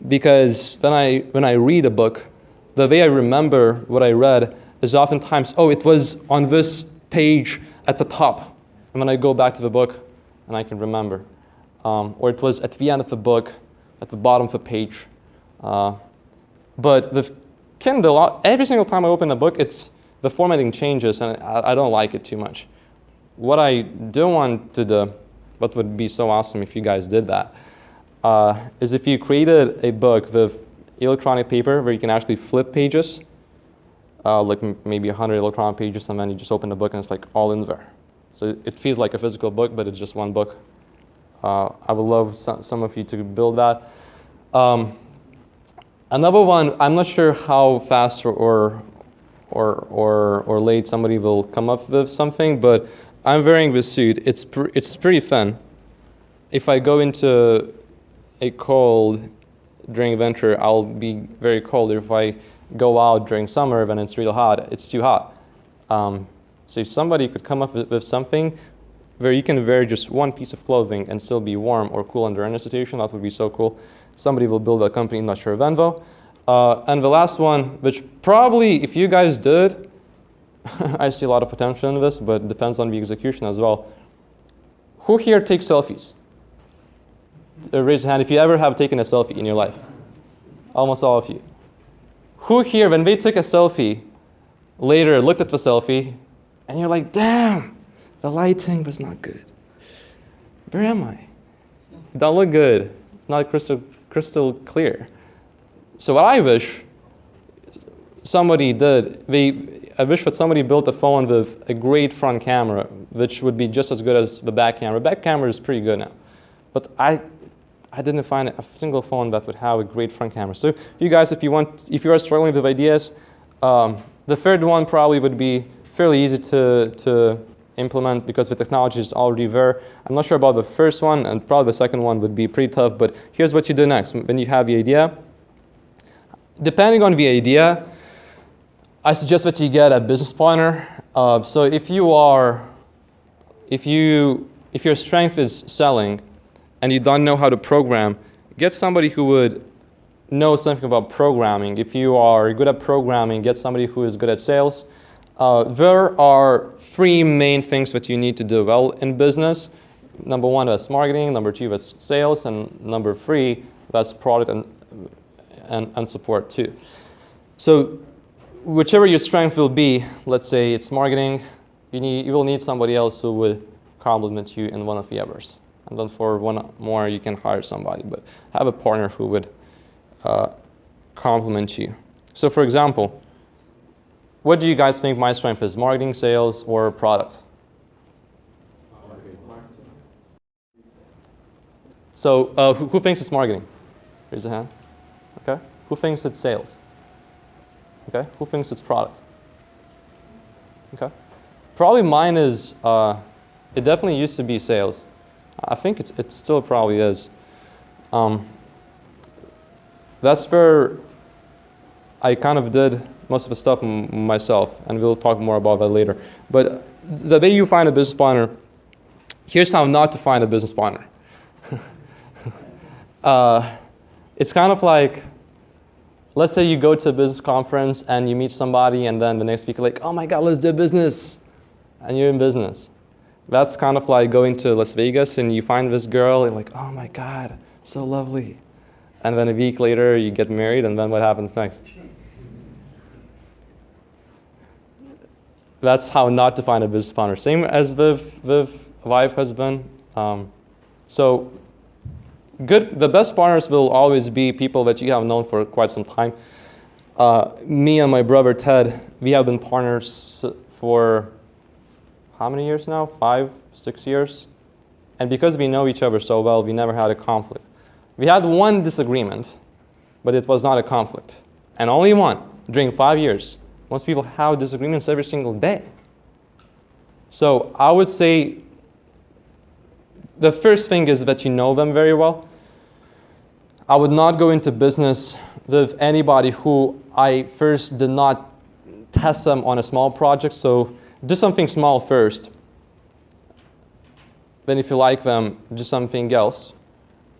because when I read a book, the way I remember what I read is oftentimes, oh, it was on this page at the top, and when I go back to the book, and I can remember. Or it was at the end of the book, at the bottom of the page. But the Kindle, every single time I open the book, the formatting changes, and I don't like it too much. What I do want to do, what would be so awesome if you guys did that, is if you created a book with electronic paper where you can actually flip pages, like maybe 100 electronic pages, and then you just open the book and it's like all in there. So it feels like a physical book, but it's just one book. I would love some of you to build that. Another one, I'm not sure how fast or late somebody will come up with something, but I'm wearing this suit. It's pretty thin. If I go into a cold during winter, I'll be very cold. If I go out during summer when it's real hot, it's too hot. So if somebody could come up with something where you can wear just one piece of clothing and still be warm or cool under any situation, that would be so cool. Somebody will build a company, not sure when though. And the last one, which probably if you guys did, I see a lot of potential in this, but it depends on the execution as well. Who here takes selfies? Raise your hand if you ever have taken a selfie in your life. Almost all of you. Who here, when they took a selfie, later looked at the selfie, and you're like, damn, the lighting was not good. Where am I? It don't look good. It's not crystal clear. So what I wish somebody did, I wish that somebody built a phone with a great front camera, which would be just as good as the back camera. Back camera is pretty good now. But I didn't find a single phone that would have a great front camera. So you guys, if you are struggling with ideas, the third one probably would be fairly easy to implement because the technology is already there. I'm not sure about the first one, and probably the second one would be pretty tough, but here's what you do next. When you have the idea, depending on the idea, I suggest that you get a business partner. So if your strength is selling and you don't know how to program, get somebody who would know something about programming. If you are good at programming, get somebody who is good at sales. There are 3 main things that you need to do well in business. Number 1, that's marketing. Number 2, that's sales. And number 3, that's product and support too. So whichever your strength will be, let's say it's marketing, you will need somebody else who would complement you in one of the others. And then for one more, you can hire somebody, but have a partner who would complement you. So for example, what do you guys think my strength is? Marketing, sales, or product? So who thinks it's marketing? Raise a hand. Okay. Who thinks it's sales? Okay. Who thinks it's product? Okay. Probably mine is, it definitely used to be sales. I think it still probably is. That's where I kind of did most of the stuff myself, and we'll talk more about that later. But the way you find a business partner, here's how not to find a business partner. It's kind of like, let's say you go to a business conference and you meet somebody, and then the next week you're like, oh my God, let's do business. And you're in business. That's kind of like going to Las Vegas and you find this girl, and you're like, oh my God, so lovely. And then a week later you get married, and then what happens next? That's how not to find a business partner. Same as with wife, husband. So the best partners will always be people that you have known for quite some time. Me and my brother Ted, we have been partners for how many years now? 5, 6 years. And because we know each other so well, we never had a conflict. We had one disagreement, but it was not a conflict. And only one during 5 years. Most people have disagreements every single day. So I would say the first thing is that you know them very well. I would not go into business with anybody who I first did not test them on a small project. So do something small first. Then if you like them, do something else.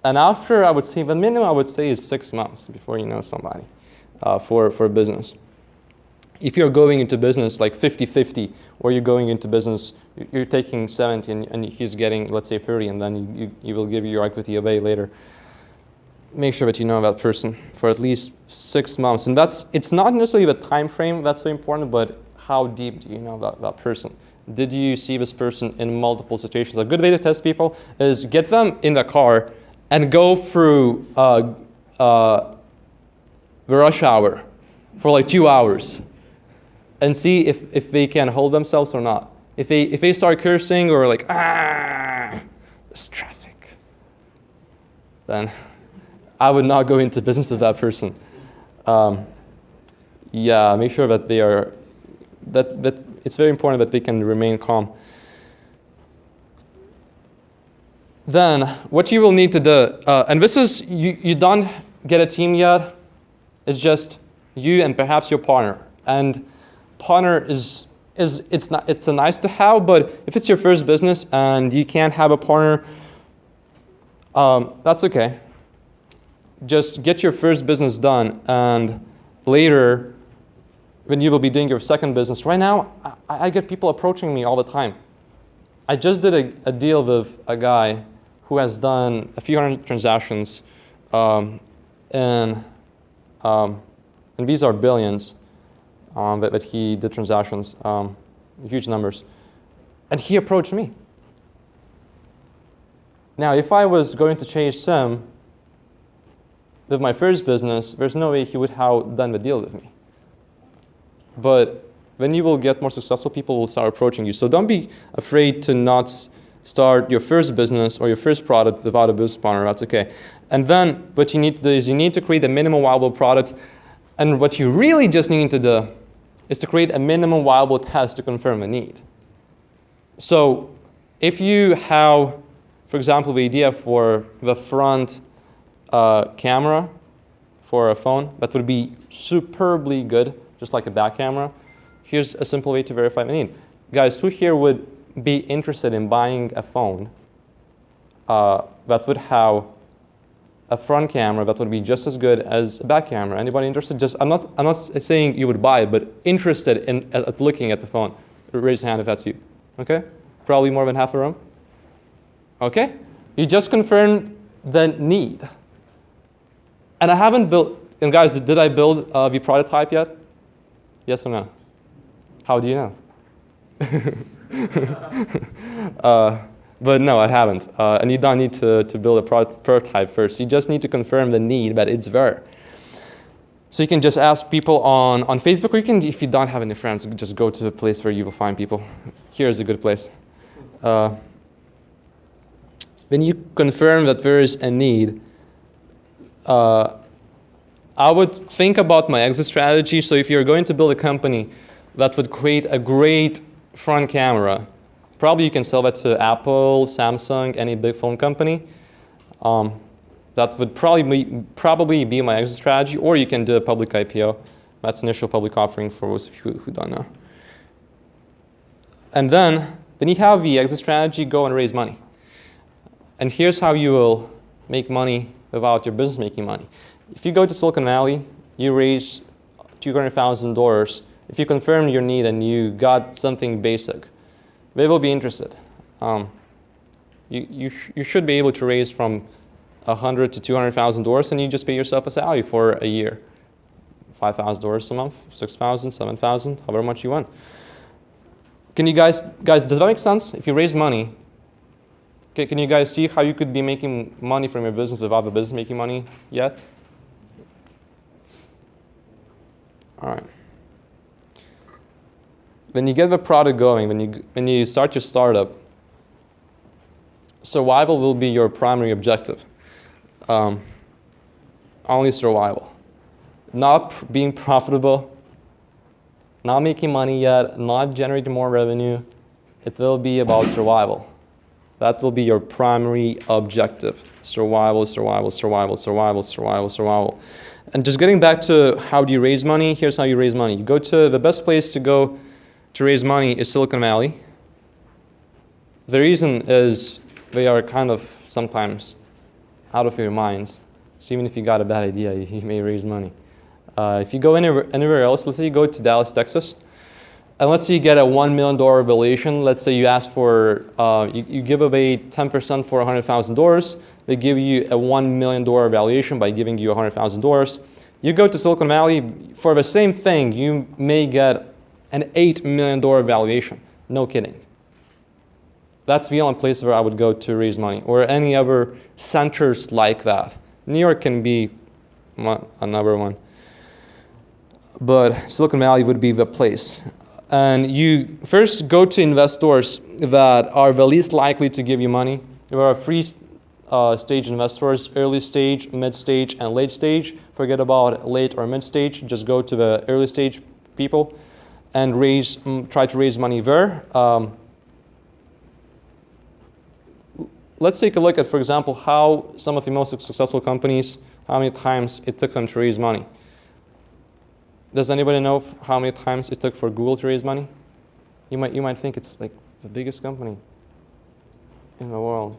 And after, I would say, the minimum I would say is 6 months before you know somebody for business. If you're going into business like 50-50, or you're going into business, you're taking 70 and he's getting, let's say, 30, and then you will give your equity away later. Make sure that you know that person for at least 6 months. And it's not necessarily the time frame that's so important, but how deep do you know that person? Did you see this person in multiple situations? A good way to test people is get them in the car and go through the rush hour for like 2 hours and see if they can hold themselves or not. If they start cursing or like, this traffic, then I would not go into business with that person. Yeah, make sure that they are, that it's very important that they can remain calm. Then what you will need to do, and this is, you don't get a team yet, it's just you and perhaps your partner. And partner it's a nice to have, but if it's your first business and you can't have a partner, that's okay. Just get your first business done, and later, when you will be doing your second business. Right now, I get people approaching me all the time. I just did a deal with a guy who has done a few hundred transactions, and these are billions, but he did transactions, huge numbers. And he approached me. Now, if I was going to change Sim with my first business, there's no way he would have done the deal with me. But when you will get more successful, people will start approaching you. So don't be afraid to not start your first business or your first product without a business partner. That's okay. And then what you need to do is you need to create a minimum viable product. And what you really just need to do is to create a minimum viable test to confirm a need. So if you have, for example, the idea for the front camera for a phone, that would be superbly good, just like a back camera. Here's a simple way to verify the need. Guys, who here would be interested in buying a phone that would have a front camera that would be just as good as a back camera? Anybody interested? I'm not saying you would buy it, but interested in looking at the phone. Raise your hand if that's you. Okay? Probably more than half the room. Okay? You just confirmed the need. And I haven't built, and guys, did I build the prototype yet? Yes or no? How do you know? But no, I haven't. And you don't need to build a prototype first. You just need to confirm the need that it's there. So you can just ask people on Facebook, or you can, if you don't have any friends, you can just go to a place where you will find people. Here's a good place. When you confirm that there is a need, I would think about my exit strategy. So if you're going to build a company that would create a great front camera, probably you can sell that to Apple, Samsung, any big phone company. That would probably be my exit strategy, or you can do a public IPO. That's initial public offering for those of you who don't know. And then, when you have the exit strategy, go and raise money. And here's how you will make money without your business making money. If you go to Silicon Valley, you raise $200,000. If you confirm your need and you got something basic, they will be interested. You should be able to raise from $100,000 to $200,000, and you just pay yourself a salary for a year. $5,000 a month, $6,000, $7,000, however much you want. Can you guys, does that make sense? If you raise money, can you guys see how you could be making money from your business without the business making money yet? All right. When you get the product going, when you start your startup, survival will be your primary objective. Only survival. Not being profitable, not making money yet, not generating more revenue. It will be about survival. That will be your primary objective. Survival, survival, survival, survival, survival, survival. And just getting back to how do you raise money, here's how you raise money. You go to the best place to go to raise money is Silicon Valley. The reason is they are kind of sometimes out of your minds. So even if you got a bad idea, you may raise money. If you go anywhere else, let's say you go to Dallas, Texas, and let's say you get a $1 million valuation. Let's say you ask for, you give away 10% for $100,000. They give you a $1 million valuation by giving you $100,000. You go to Silicon Valley, for the same thing, you may get an $8 million valuation. No kidding. That's the only place where I would go to raise money, or any other centers like that. New York can be another one. But Silicon Valley would be the place. And you first go to investors that are the least likely to give you money. There are three stage investors: early stage, mid stage, and late stage. Forget about late or mid stage. Just go to the early stage people and try to raise money there. Let's take a look at, for example, how some of the most successful companies, how many times it took them to raise money. Does anybody know how many times it took for Google to raise money? You might think it's like the biggest company in the world.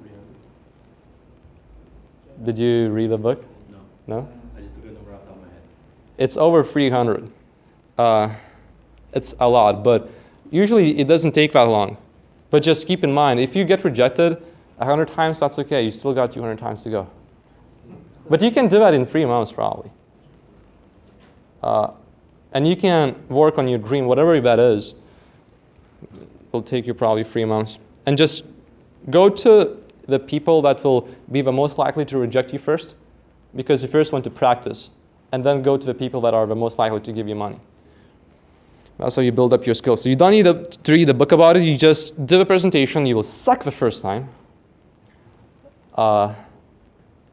Did you read the book? No. No? I just took a number off the top of my head. It's over 300. It's a lot, but usually it doesn't take that long. But just keep in mind, if you get rejected 100 times, that's okay. You still got 200 times to go. But you can do that in 3 months, probably. And you can work on your dream, whatever that is. It'll take you probably 3 months. And just go to the people that will be the most likely to reject you first, because you first want to practice, and then go to the people that are the most likely to give you money. That's how you build up your skills. So you don't need to read a book about it. You just do a presentation. You will suck the first time.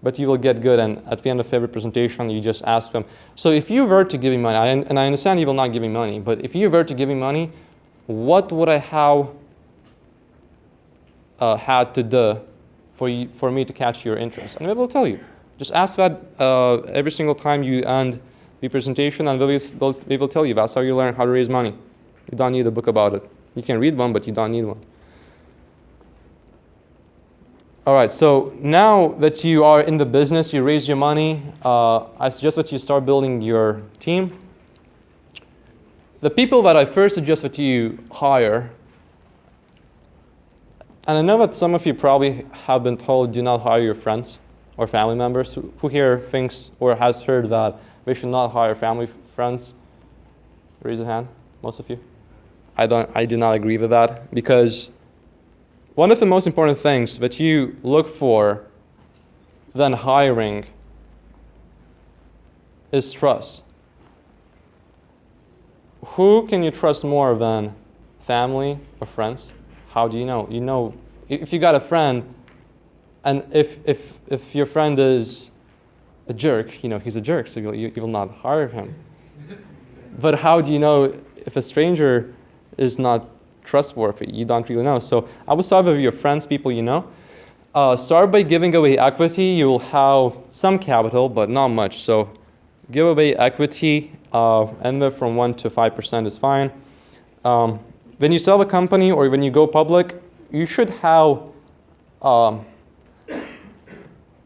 But you will get good, and at the end of every presentation, you just ask them. So if you were to give me money, and I understand you will not give me money, but if you were to give me money, what would I have had to do for me to catch your interest? And they will tell you. Just ask that every single time you end the presentation, and they will tell you. That's how you learn how to raise money. You don't need a book about it. You can read one, but you don't need one. All right, so now that you are in the business, you raise your money, I suggest that you start building your team. The people that I first suggest that you hire, and I know that some of you probably have been told do not hire your friends or family members. Who here thinks or has heard that we should not hire family friends? Raise a hand, most of you. I do not agree with that, because one of the most important things that you look for than hiring is trust. who can you trust more than family or friends? How do you know? You know, if you got a friend, and if your friend is a jerk, you know he's a jerk, so you will not hire him. But how do you know if a stranger is not trustworthy? You don't really know. So I would start with your friends, people you know. Start by giving away equity. You will have some capital, but not much. So give away equity. Anywhere from 1% to 5% is fine. When you sell a company or when you go public, you should have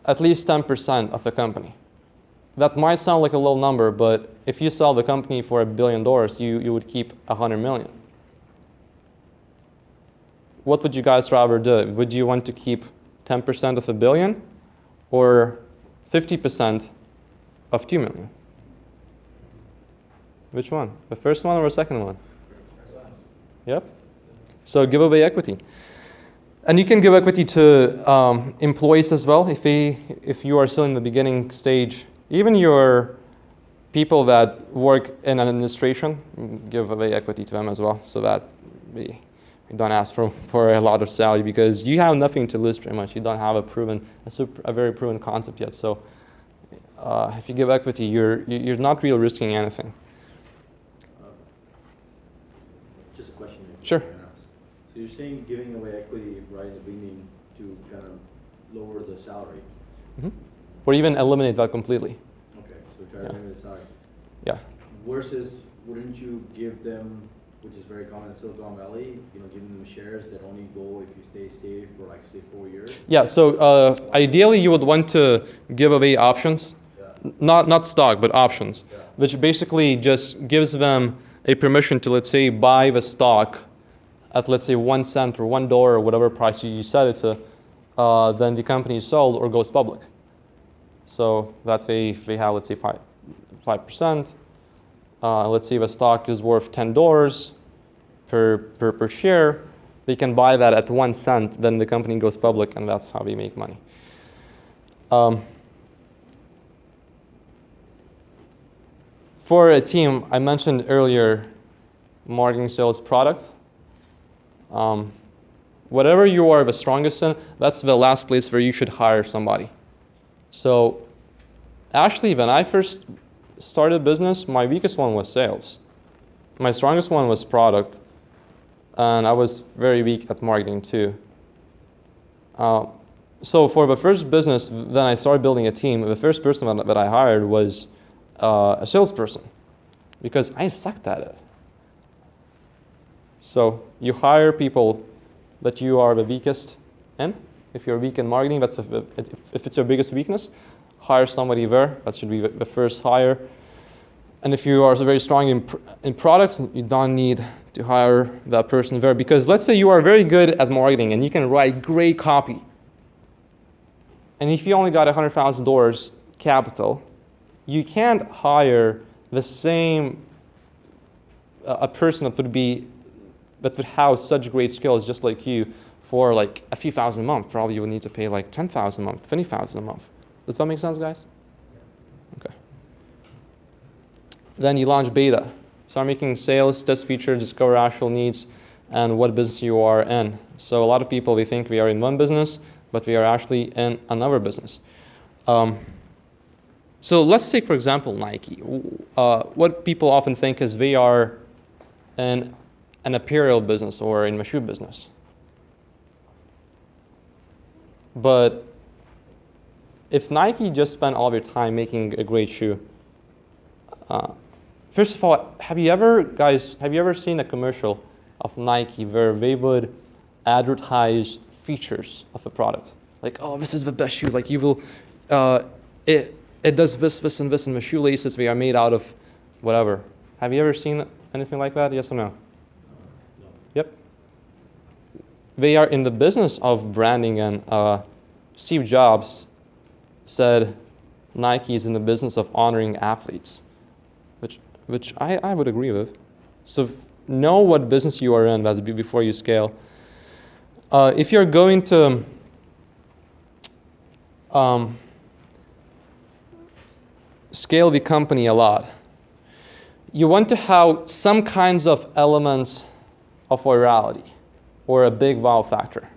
at least 10% of the company. That might sound like a low number, but if you sell the company for $1 billion, you would keep 100 million. What would you guys rather do? Would you want to keep 10% of $1 billion or 50% of 2 million? Which one? The first one or the second one? Yep. So give away equity. And you can give equity to employees as well. If you are still in the beginning stage, even your people that work in an administration, give away equity to them as well, so that we don't ask for a lot of salary, because you have nothing to lose pretty much. You don't have a very proven concept yet. So if you give equity, you're not really risking anything. Just a question. Sure. So you're saying giving away equity right in the beginning to kind of lower the salary? Mm-hmm. Or even eliminate that completely. Okay, so try to eliminate the salary. Yeah. Versus, wouldn't you give them, which is very common in Silicon Valley, giving them shares that only go if you stay safe for like say 4 years? Yeah. So ideally, you would want to give away options, not stock, but options, which basically just gives them a permission to, let's say, buy the stock at, let's say, 1 cent or $1 or whatever price you set it to, then the company is sold or goes public. So that way, if they have, let's say, 5%, let's say the stock is worth $10 per share, they can buy that at 1 cent, then the company goes public, and that's how they make money. For a team, I mentioned earlier, marketing, sales, products. Whatever you are the strongest in, that's the last place where you should hire somebody. So actually, when I first started business, my weakest one was sales. My strongest one was product, and I was very weak at marketing too. So for the first business, then I started building a team. The first person that I hired was a salesperson, because I sucked at it. So you hire people that you are the weakest in. If you're weak in marketing, if it's your biggest weakness, hire somebody there. That should be the first hire. And if you are very strong in products, you don't need to hire that person there, because let's say you are very good at marketing and you can write great copy. And if you only got $100,000 capital, you can't hire the same a person that would have such great skills just like you for like a few thousand a month. Probably you would need to pay like $10,000 a month, $20,000 a month. Does that make sense, guys? Okay. Then you launch beta. Start making sales, test features, discover actual needs, and what business you are in. So a lot of people, they think we are in one business, but we are actually in another business. So let's take, for example, Nike. What people often think is they are in an apparel business or in a shoe business. But if Nike just spent all their time making a great shoe, first of all, have you ever seen a commercial of Nike where they would advertise features of a product? Like, oh, this is the best shoe. Like, you will, it does this, and this, and the shoelaces, they are made out of whatever. Have you ever seen anything like that? Yes or no? No. Yep. They are in the business of branding, and Steve Jobs said Nike is in the business of honoring athletes, which I would agree with. So know what business you are in before you scale. If you're going to scale the company a lot, you want to have some kinds of elements of virality or a big wow factor.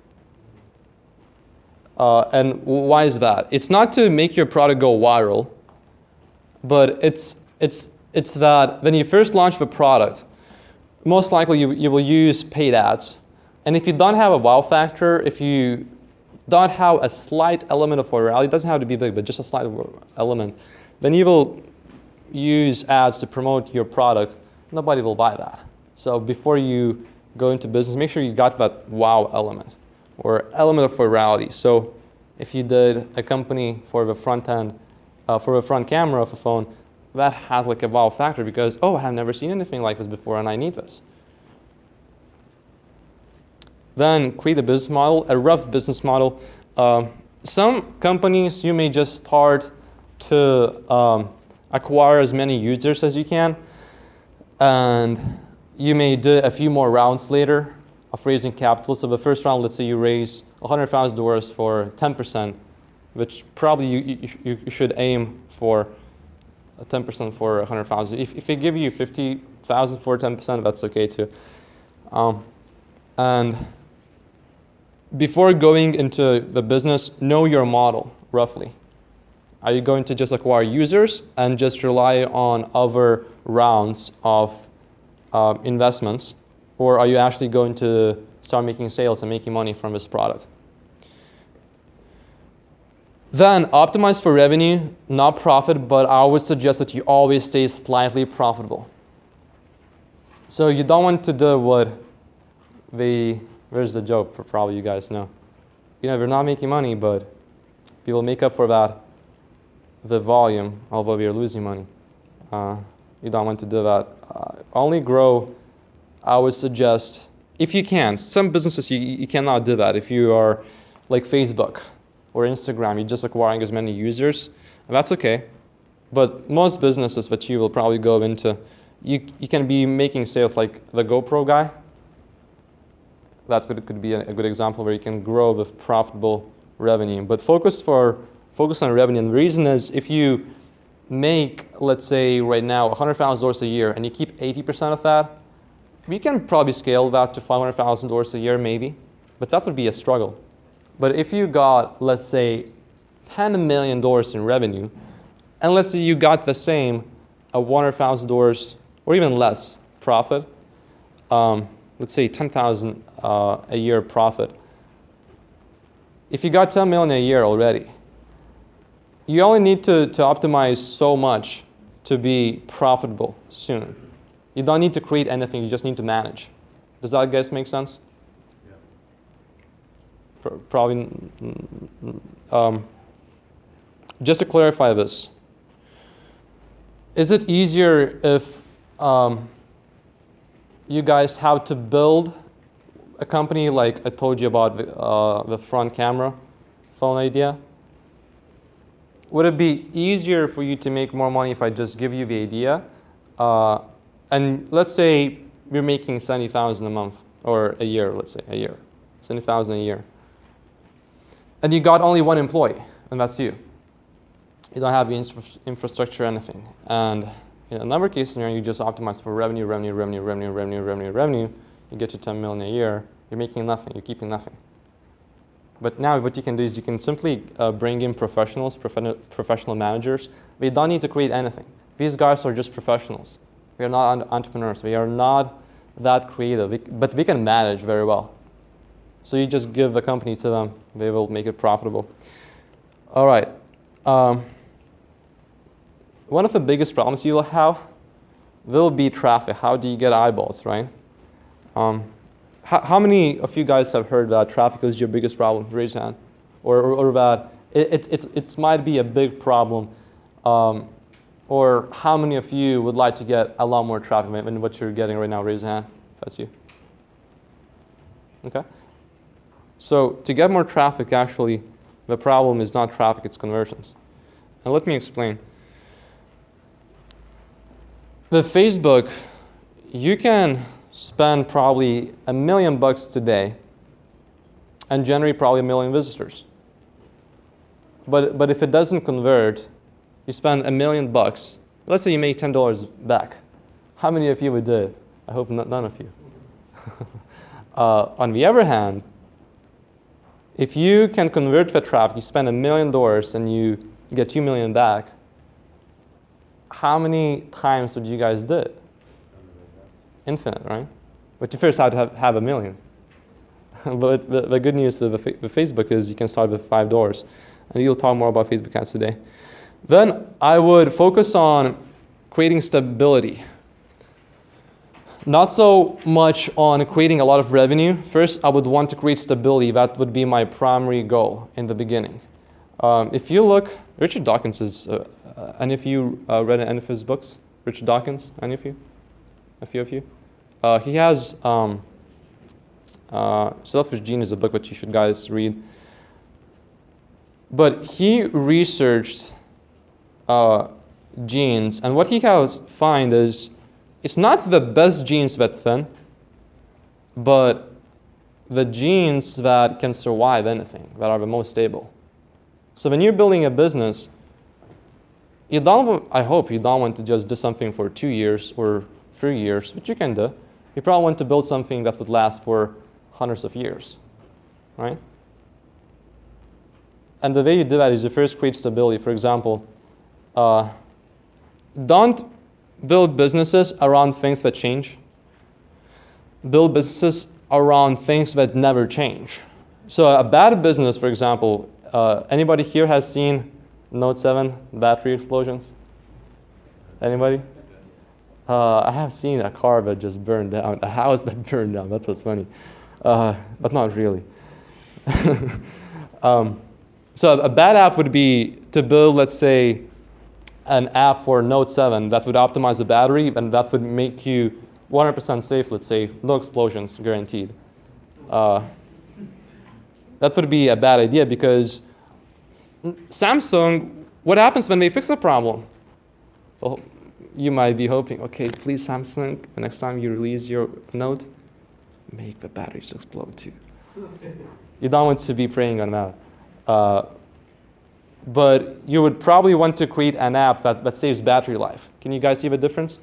And why is that? It's not to make your product go viral, but it's that when you first launch the product, most likely you will use paid ads. And if you don't have a wow factor, if you don't have a slight element of virality, it doesn't have to be big, but just a slight element, then you will use ads to promote your product. Nobody will buy that. So before you go into business, make sure you got that wow element or element of virality. So if you did a company for the front end, for the front camera of a phone, that has like a wow factor because, oh, I have never seen anything like this before and I need this. Then create a business model, a rough business model. Some companies, you may just start to acquire as many users as you can, and you may do a few more rounds later of raising capital. So the first round, let's say you raise $100,000 for 10%, which probably you should aim for 10% for 100,000. If they give you 50,000 for 10%, that's okay too. And before going into the business, know your model roughly. Are you going to just acquire users and just rely on other rounds of investments, or are you actually going to start making sales and making money from this product? Then optimize for revenue, not profit, but I would suggest that you always stay slightly profitable. So you don't want to do what where's the joke? Probably you guys know. We're not making money, but we will make up for that, the volume, although we are losing money. You don't want to do that. Only grow, I would suggest, if you can. Some businesses, you cannot do that. If you are like Facebook or Instagram, you're just acquiring as many users, and that's okay. But most businesses that you will probably go into, you can be making sales like the GoPro guy. That could be a good example where you can grow with profitable revenue. But focus on revenue. And the reason is if you make, let's say right now, $100,000 a year and you keep 80% of that, we can probably scale that to $500,000 a year maybe, but that would be a struggle. But if you got, let's say, $10 million in revenue, and let's say you got the same $100,000 or even less profit, let's say $10,000 a year profit. If you got $10 million a year already, you only need to optimize so much to be profitable soon. You don't need to create anything, you just need to manage. Does that, guys, make sense? Yeah. Probably. Just to clarify this, is it easier if you guys have to build a company like I told you about the front camera phone idea? Would it be easier for you to make more money if I just give you the idea? And let's say you're making $70,000 a month, or a year, let's say, a year. $70,000 a year. And you got only one employee, and that's you. You don't have the infrastructure or anything. And in another case scenario, you just optimize for revenue. You get to 10 million a year, you're making nothing, you're keeping nothing. But now what you can do is you can simply bring in professionals, professional managers. We don't need to create anything. These guys are just professionals. We are not entrepreneurs. We are not that creative, but we can manage very well. So you just give the company to them. They will make it profitable. All right. One of the biggest problems you will have will be traffic. How do you get eyeballs, right? How many of you guys have heard that traffic is your biggest problem? Raise your hand. Or that it might be a big problem. Or how many of you would like to get a lot more traffic than what you're getting right now? Raise your hand. That's you. Okay. So to get more traffic, actually, the problem is not traffic, it's conversions. And let me explain. With Facebook, you can spend probably $1 million today and generate probably 1 million visitors. But if it doesn't convert, you spend $1 million. Let's say you make $10 back. How many of you would do it? I hope none of you. On the other hand, if you can convert the traffic, you spend $1 million and you get 2 million back, how many times would you guys do it? Infinite, right? But you first have to have $1 million. But the good news with Facebook is you can start with $5. And you'll talk more about Facebook ads today. Then I would focus on creating stability. Not so much on creating a lot of revenue. First, I would want to create stability. That would be my primary goal in the beginning. If you look, Richard Dawkins is, any of you read any of his books? Richard Dawkins, any of you? A few of you? He has Selfish Gene is a book that you should guys read. But he researched genes, and what he has found is it's not the best genes that thin, but the genes that can survive anything, that are the most stable. So when you're building a business, I hope you don't want to just do something for 2 years or 3 years, which you can do. You probably want to build something that would last for hundreds of years, right? And the way you do that is you first create stability. For example, don't build businesses around things that change. Build businesses around things that never change. So a bad business, for example, anybody here has seen Note 7 battery explosions? Anybody? I have seen a car that just burned down, a house that burned down. That's what's funny. But not really. So a bad app would be to build, let's say, an app for Note 7 that would optimize the battery and that would make you 100% safe, let's say, no explosions guaranteed. That would be a bad idea because Samsung, what happens when they fix a problem? Well, you might be hoping, okay, please Samsung, the next time you release your Note, make the batteries explode too. You don't want to be praying on that. But you would probably want to create an app that saves battery life. Can you guys see the difference?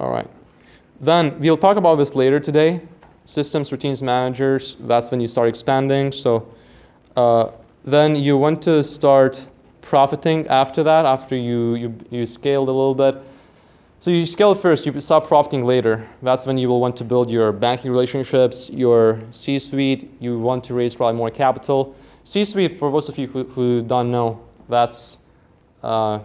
All right. Then we'll talk about this later today. Systems, routines, managers, that's when you start expanding. So then you want to start profiting after that, after you scaled a little bit. So you scale first, you start profiting later. That's when you will want to build your banking relationships, your C-suite. You want to raise probably more capital. C-suite, for those of you who don't know, that's, for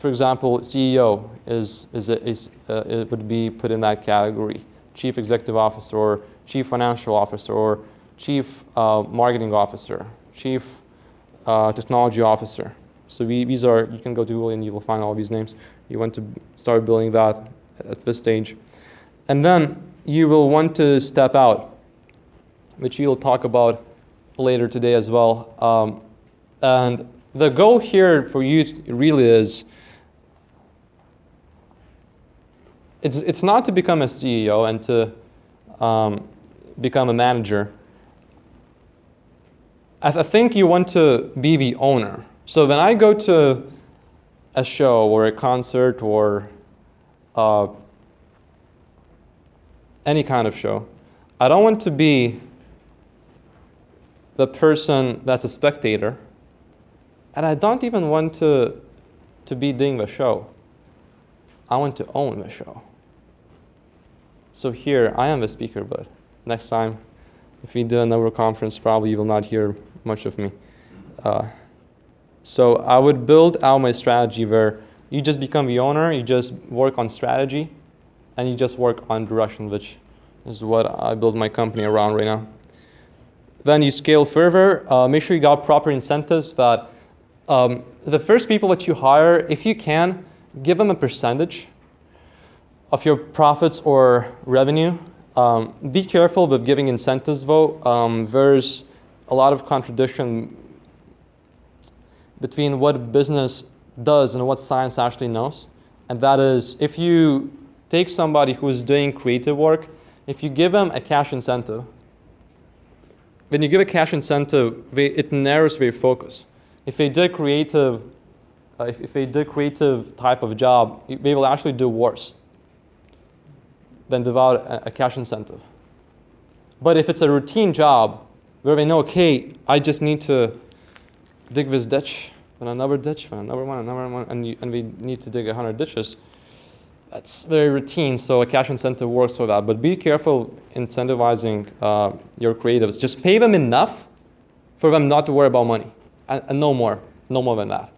example, CEO it would be put in that category. Chief Executive Officer, or Chief Financial Officer, or Chief Marketing Officer, Chief Technology Officer. So these are, you can go to Google and you will find all these names. You want to start building that at this stage. And then you will want to step out, which you'll talk about later today as well. And the goal here for you really is, it's not to become a CEO and to become a manager. I think you want to be the owner. So when I go to a show or a concert or any kind of show, I don't want to be the person that's a spectator, and I don't even want to be doing the show. I want to own the show. So here, I am the speaker, but next time, if we do another conference, probably you will not hear much of me. So I would build out my strategy where you just become the owner, you just work on strategy, and you just work on direction, which is what I build my company around right now. Then you scale further. Make sure you got proper incentives that the first people that you hire, if you can, give them a percentage of your profits or revenue. Be careful with giving incentives though. There's a lot of contradiction between what business does and what science actually knows. And that is, if you take somebody who is doing creative work, if you give them a cash incentive, when you give a cash incentive, it narrows their focus. if they did creative, if they did creative type of job, they will actually do worse than without a cash incentive. But if it's a routine job where they know, okay, I just need to dig this ditch, and another ditch, and another one, and we need to dig 100 ditches, that's very routine, so a cash incentive works for that. But be careful incentivizing your creatives. Just pay them enough for them not to worry about money, and no more than that.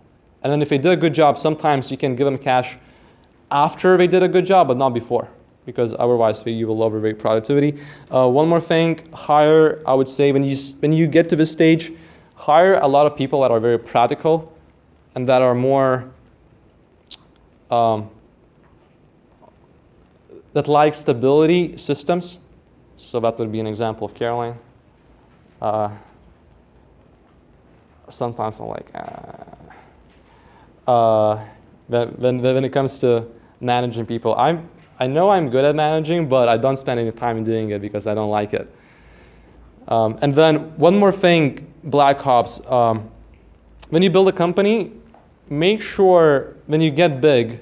And then if they did a good job, sometimes you can give them cash after they did a good job, but not before, because otherwise you will lower their productivity. One more thing, hire, I would say, when you get to this stage, hire a lot of people that are very practical and that are more, that like stability systems. So that would be an example of Caroline. Sometimes I'm like, when it comes to managing people, I know I'm good at managing, but I don't spend any time doing it because I don't like it. And then one more thing, Black Ops. When you build a company, make sure when you get big,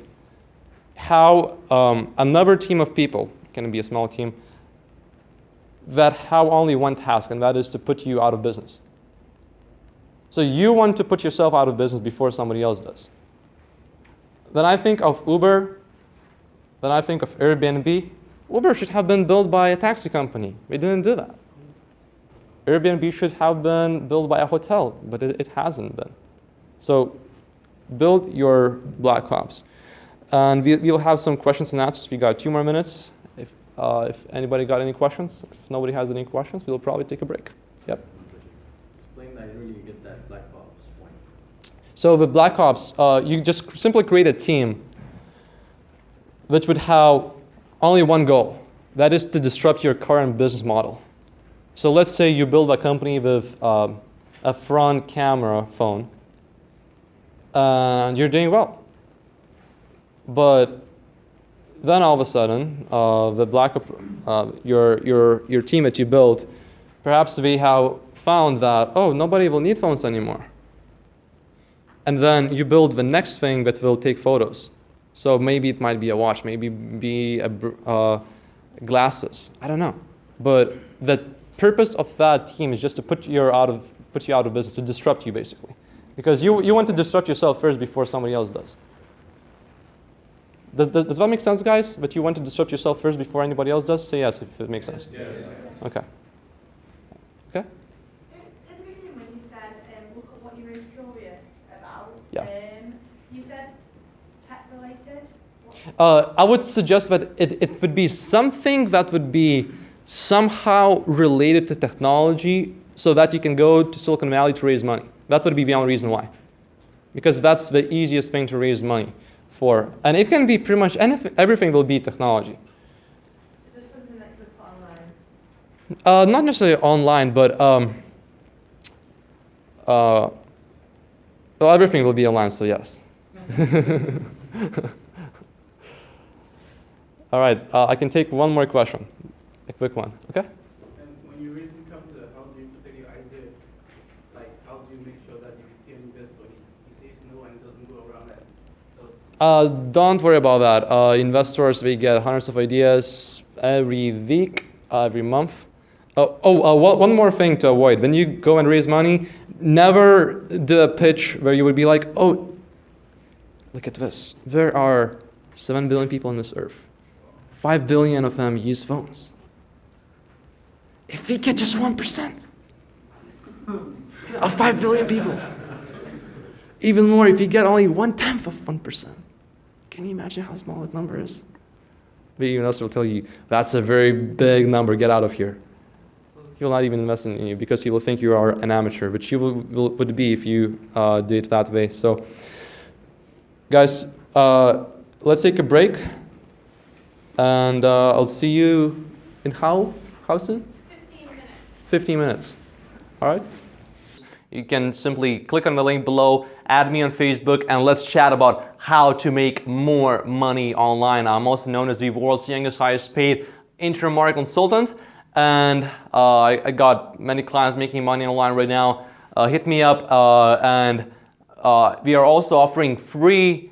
how another team of people, can be a small team, that have only one task, and that is to put you out of business. So you want to put yourself out of business before somebody else does. Then I think of Uber, then I think of Airbnb. Uber should have been built by a taxi company. We didn't do that. Airbnb should have been built by a hotel, but it hasn't been. So build your Black Ops. And we'll have some questions and answers. We got 2 more minutes. If anybody got any questions, if nobody has any questions, we'll probably take a break. Yep. Explain that. I didn't really get that Black Ops point. So with Black Ops, you just simply create a team which would have only one goal. That is to disrupt your current business model. So let's say you build a company with a front camera phone, and you're doing well. But then all of a sudden, your team that you built, perhaps we have found that, oh, nobody will need phones anymore. And then you build the next thing that will take photos. So maybe it might be a watch, maybe be glasses. I don't know. But the purpose of that team is just to put you out of business, to disrupt you basically, because you want to disrupt yourself first before somebody else does. Does that make sense, guys? That you want to disrupt yourself first before anybody else does? Say yes if it makes sense. Yes. Okay. Okay. At the beginning when you said look at what you're most curious about, Yeah. You said tech related. I would suggest that it would be something that would be somehow related to technology so that you can go to Silicon Valley to raise money. That would be the only reason why. Because that's the easiest thing to raise money for. And it can be pretty much anything, everything will be technology. So just something that you could put online. Not necessarily online, but well, everything will be online, so yes. All right, I can take one more question, a quick one, okay? And when you raise capital, how do you protect your idea? Like, how do you make sure that if you see an investor, he says no and doesn't go around that? Don't worry about that. Investors, we get hundreds of ideas every week, every month. One more thing to avoid. When you go and raise money, never do a pitch where you would be like, oh, look at this. There are 7 billion people on this earth. 5 billion of them use phones. If we get just 1% of 5 billion people, even more if we get only 1/10 of 1%, can you imagine how small that number is? The investor will tell you, that's a very big number, get out of here. He will not even invest in you because he will think you are an amateur, which you would be if you do it that way. So, guys, let's take a break. And I'll see you in how soon? 15 minutes. 15 minutes. All right? You can simply click on the link below, add me on Facebook, and let's chat about how to make more money online. I'm also known as the world's youngest, highest paid interim marketing consultant. And I got many clients making money online right now. Hit me up and we are also offering free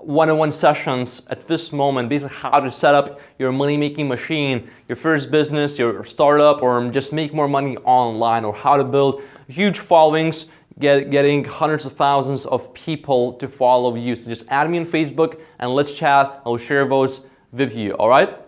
one-on-one sessions at this moment, basically how to set up your money-making machine, your first business, your startup, or just make more money online, or how to build huge followings, getting hundreds of thousands of people to follow you. So just add me on Facebook and let's chat. I'll share those with you, all right?